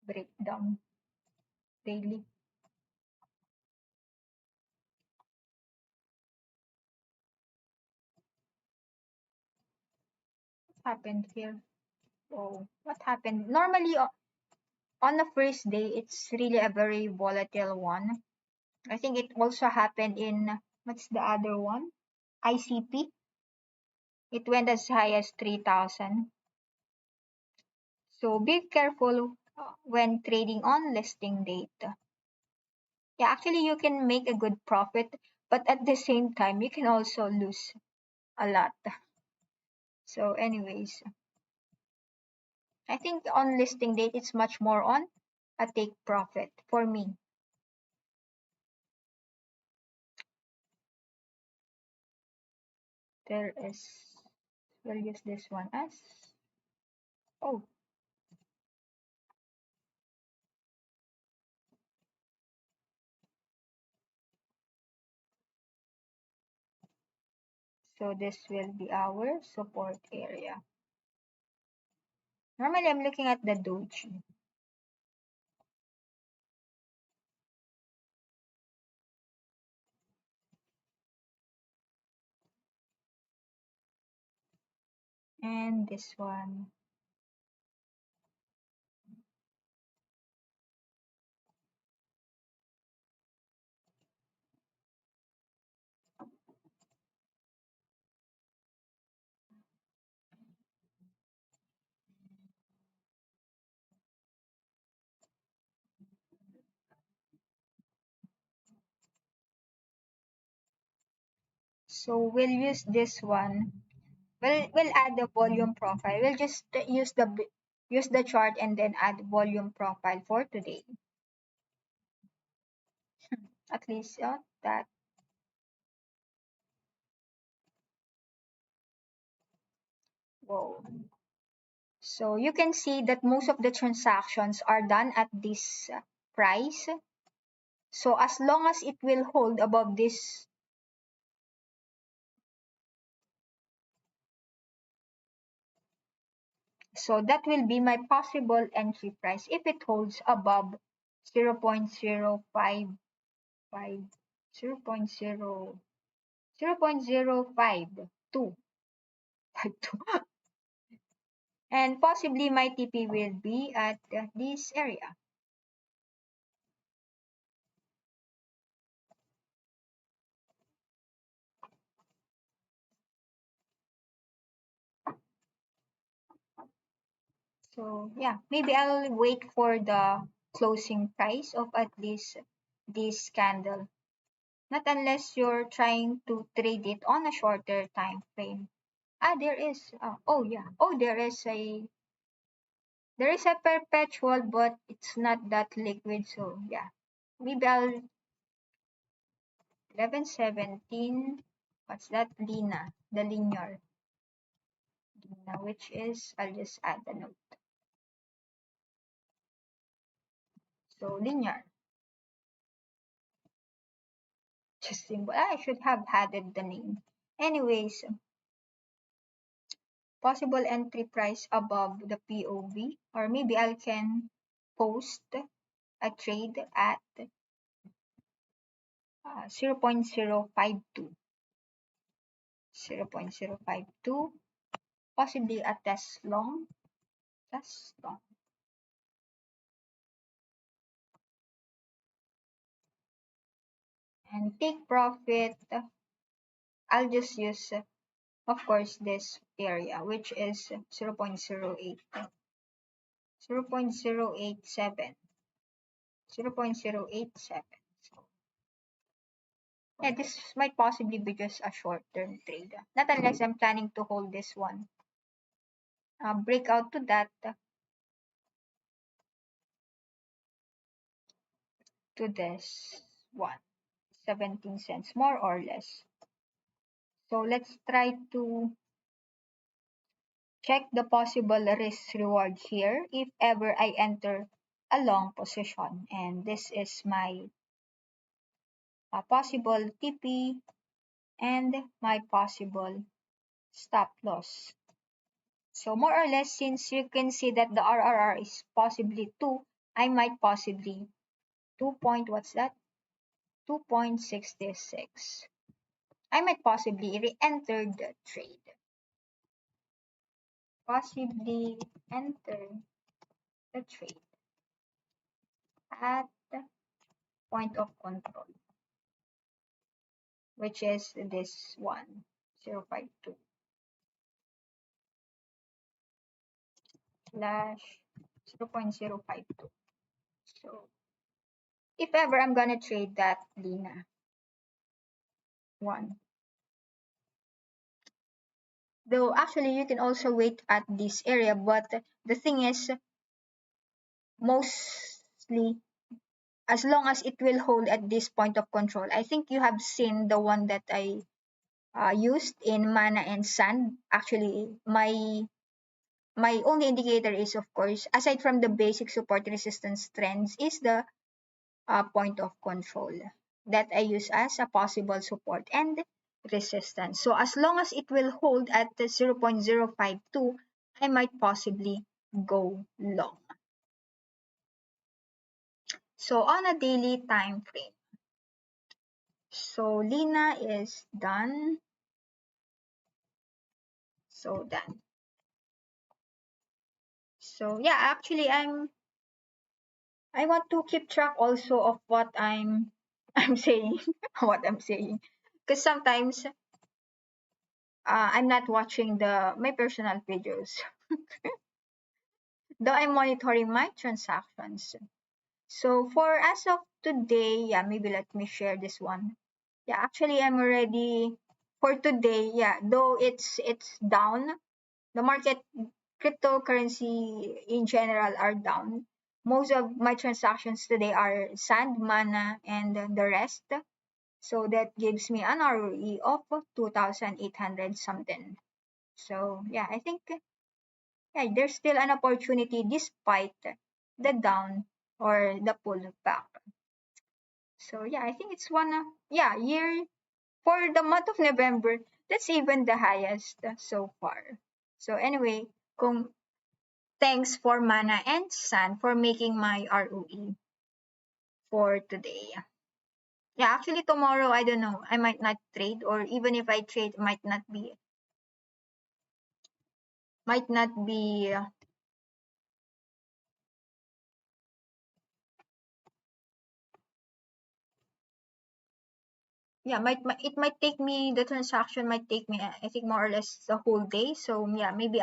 Breakdown daily. What happened here? Oh, what happened? Normally, on the first day, it's really a very volatile one. I think it also happened in, what's the other one? ICP. It went as high as 3,000. So be careful when trading on listing date. Yeah, actually, you can make a good profit, but at the same time, you can also lose a lot. So, anyways, I think on listing date, it's much more on a take profit for me. There is, we'll use this one as, oh, so this will be our support area. Normally, I'm looking at the doji. And this one. So we'll use this one. We'll add the volume profile. We'll just use the chart and then add volume profile for today. At least that. Whoa. So you can see that most of the transactions are done at this price. So as long as it will hold above this, so that will be my possible entry price if it holds above 0.055, 0.0, 0.052. And possibly my TP will be at this area. So yeah, maybe I'll wait for the closing price of at least this candle. Not unless you're trying to trade it on a shorter time frame. There is. Oh yeah. Oh, there is a perpetual, but it's not that liquid. So yeah, maybe I'll 1117. What's that? The linear, which is I'll just add the note. So linear, just symbol. I should have added the name. Anyways, possible entry price above the POV, or maybe I can post a trade at 0.052, 0.052, possibly a test long, and take profit. I'll just use, of course, this area, which is 0.08, 0.087, 0.087. So, yeah, this might possibly be just a short-term trade. Not unless I'm planning to hold this one. Break out to that, to this one, 17 cents, more or less. So let's try to check the possible risk reward here if ever I enter a long position. And this is my possible TP and my possible stop loss. So more or less, since you can see that the RRR is possibly 2, I might possibly 2 point, what's that? 2.66. I might possibly re-enter the trade. Possibly enter the trade at point of control, which is this one, 0.52 slash 0.052. So if ever I'm gonna trade that Lina one, though actually you can also wait at this area, but the thing is, mostly as long as it will hold at this point of control. I think you have seen the one that I used in mana and sand. Actually, my only indicator is, of course, aside from the basic support resistance trends, is the point of control that I use as a possible support and resistance. So as long as it will hold at the 0.052, I might possibly go long. So on a daily time frame, so Lina is done. So done. So yeah, actually I want to keep track also of what I'm saying, what I'm saying, because sometimes I'm not watching the my personal videos, though I'm monitoring my transactions. So for as of today, yeah, maybe let me share this one. Yeah, actually I'm already for today. Yeah, though it's down, the market cryptocurrency in general are down. Most of my transactions today are Sand, Mana, and the rest. So that gives me an ROE of 2,800 something. So yeah, I think yeah, there's still an opportunity despite the down or the pullback. So yeah, I think it's yeah, year for the month of November, that's even the highest so far. So anyway, thanks for Mana and San for making my ROE for today. Yeah, actually tomorrow I don't know. I might not trade, or even if I trade, it might not be might not be yeah, it might take me, the transaction might take me, I think more or less the whole day. So yeah, maybe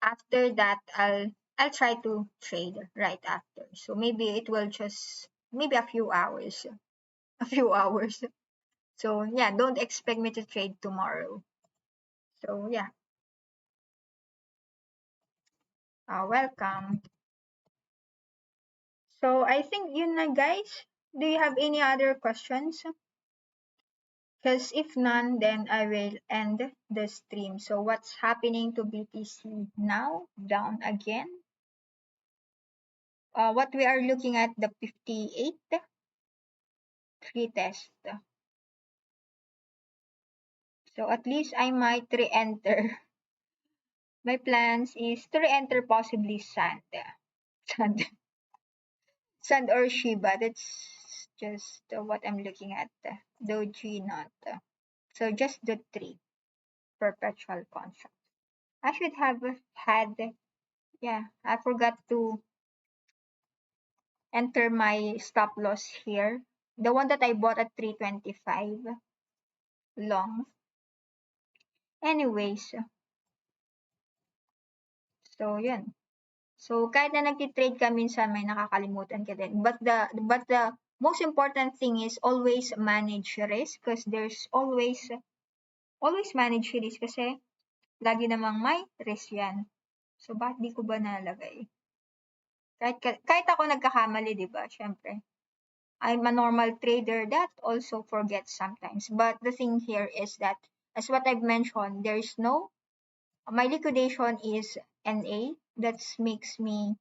after that I'll try to trade right after. So maybe it will just maybe a few hours. A few hours. So yeah, don't expect me to trade tomorrow. So yeah, welcome. So I think yun na guys. Do you have any other questions? Because if none, then I will end the stream. So what's happening to BTC now? Down again. What we are looking at, the 58 retest. So at least I might re-enter. My plans is to re-enter possibly Sand. Sand, Sand or Shiba. That's just what I'm looking at. Doji not. So just the three perpetual contracts. I should have had, yeah, I forgot to enter my stop loss here. The one that I bought at 325 long. Anyways, so yun. So kahit na nagtitrade ka minsan may nakakalimutan ka din. But the most important thing is always manage risk because there's always manage risk kasi lagi namang may risk yan. So bakit di ko ba nalagay? Kahit ako nagkakamali, di ba? Syempre. I'm a normal trader that also forgets sometimes. But the thing here is that, as what I've mentioned, there's no, my liquidation is NA. That makes me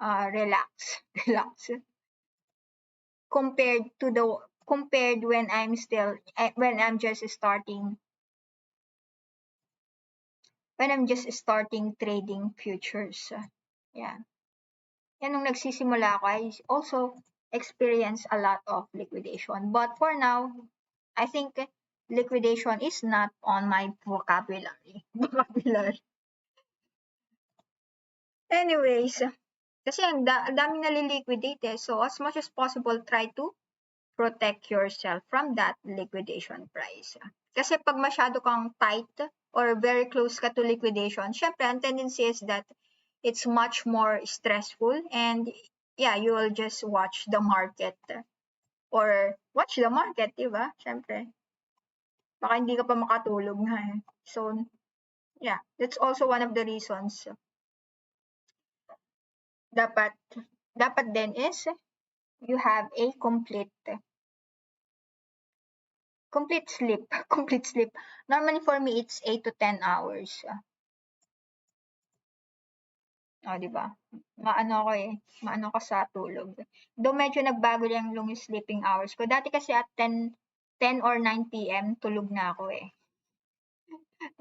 relax, relax. Compared when I'm still, when I'm just starting, trading futures. Yeah. Yan nung nagsisimula ako, I also experience a lot of liquidation. But for now, I think liquidation is not on my vocabulary. vocabulary. Anyways, kasi ang daming naliliquidate eh. So as much as possible, try to protect yourself from that liquidation price. Kasi pag masyado kang tight or very close ka to liquidation, syempre ang tendency is that it's much more stressful and yeah, you will just watch the market or watch the market, di ba? Syempre, baka hindi ka pa makatulog nga eh. So, yeah, that's also one of the reasons dapat dapat din is you have a complete sleep. Complete sleep. Normally for me, it's 8 to 10 hours. O, di ba? Maano ako eh. Maano ka sa tulog. Though medyo nagbago lang yung sleeping hours ko. Dati kasi at 10 or 9 p.m. tulog na ako eh.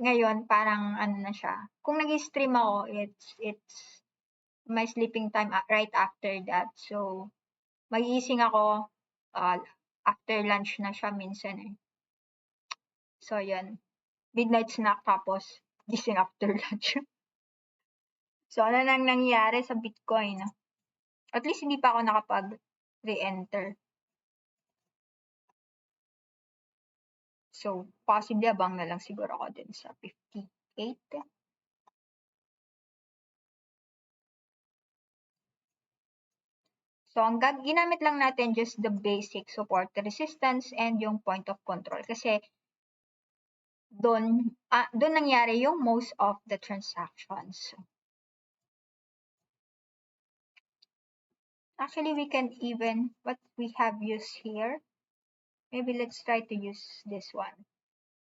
Ngayon, parang ano na siya. Kung nag-stream ako, it's my sleeping time right after that. So, magising ako after lunch na siya minsan eh. So, yun. Midnight snack tapos gising after lunch. So, ano nang nangyari sa Bitcoin? At least hindi pa ako nakapag-re-enter. So, possibly abang na lang siguro ako din sa 58. So, ang ginamit lang natin just the basic support, resistance, and yung point of control. Kasi, doon nangyari yung most of the transactions. Actually, we can even, what we have used here, maybe let's try to use this one.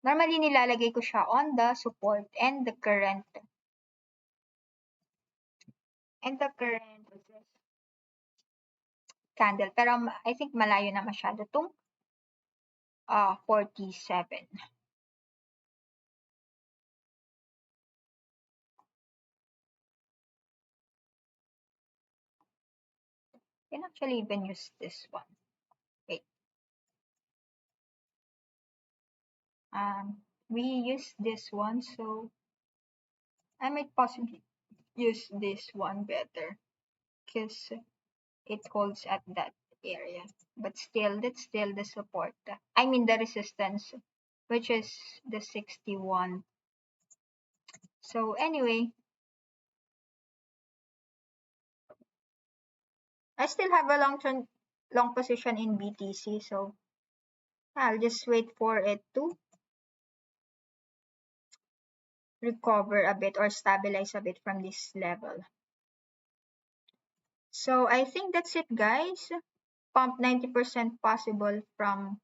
Normally, nilalagay ko siya on the support and the current. Candle. Pero I think malayo na masyado tong 47. You can actually even use this one. Wait. We use this one, so I might possibly use this one better because it holds at that area. But still, that's still the support. I mean the resistance, which is the 61. So anyway, I still have a long position in BTC, so I'll just wait for it to recover a bit or stabilize a bit from this level. So I think that's it, guys. Pump 90% possible from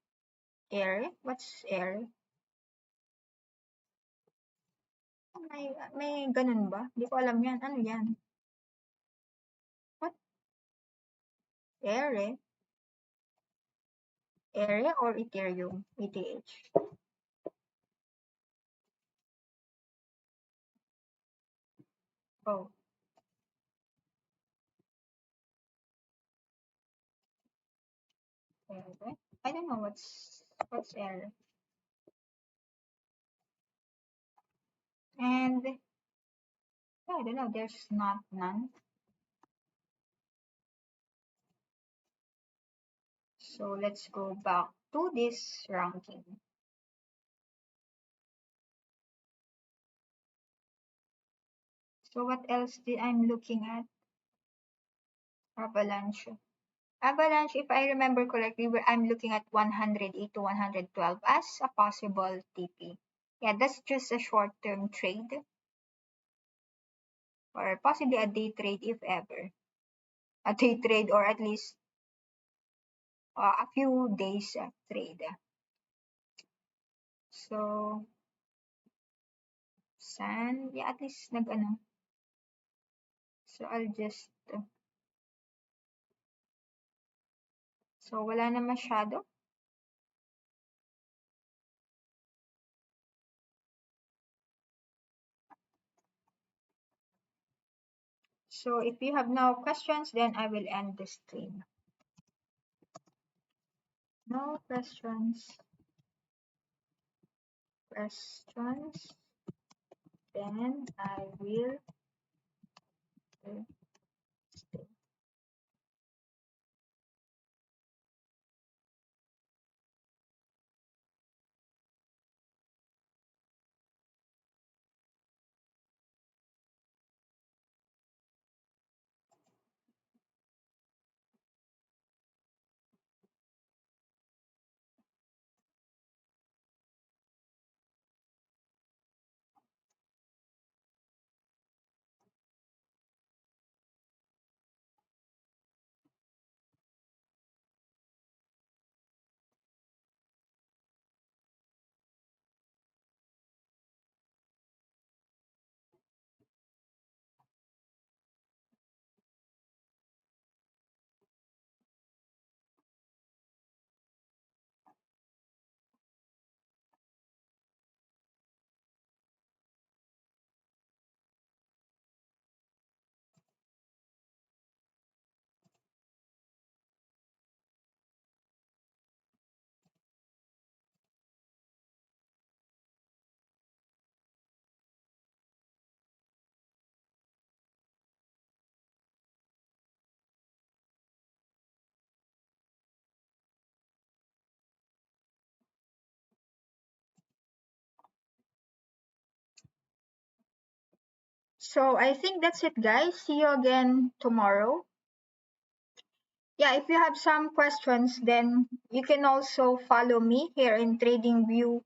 air. What's air? May ganun ba? Hindi ko alam yan. Ano yan? What? Air? Air or Ethereum? ETH? Oh, air. I don't know what's air. And I don't know. There's not none. So let's go back to this ranking. So what else did I'm looking at? Avalanche. Avalanche, if I remember correctly, I'm looking at 108 to 112 as a possible TP. Yeah, that's just a short-term trade or possibly a day trade if ever. A day trade or at least a few days trade. So, sand, yeah, at least nag-ano. So, I'll just, so wala na masyado. So, if you have no questions, then I will end the stream. No questions. Then I will stay. So I think that's it, guys. See you again tomorrow. Yeah, if you have some questions, then you can also follow me here in TradingView.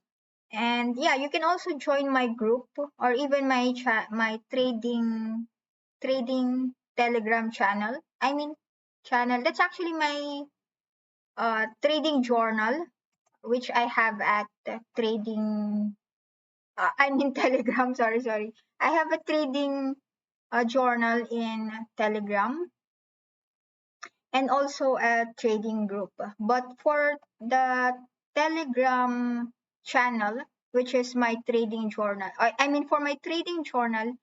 And yeah, you can also join my group or even my trading Telegram channel. I mean channel. That's actually my trading journal, which I have at trading. I mean Telegram. Sorry. I have a trading journal in Telegram and also a trading group. But for the Telegram channel, which is my trading journal, I mean, for my trading journal,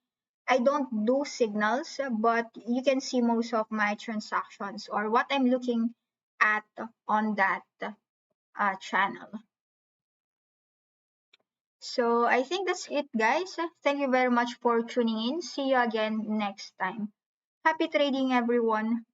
I don't do signals, but you can see most of my transactions or what I'm looking at on that channel. So I think that's it, guys. Thank you very much for tuning in. See you again next time. Happy trading, everyone.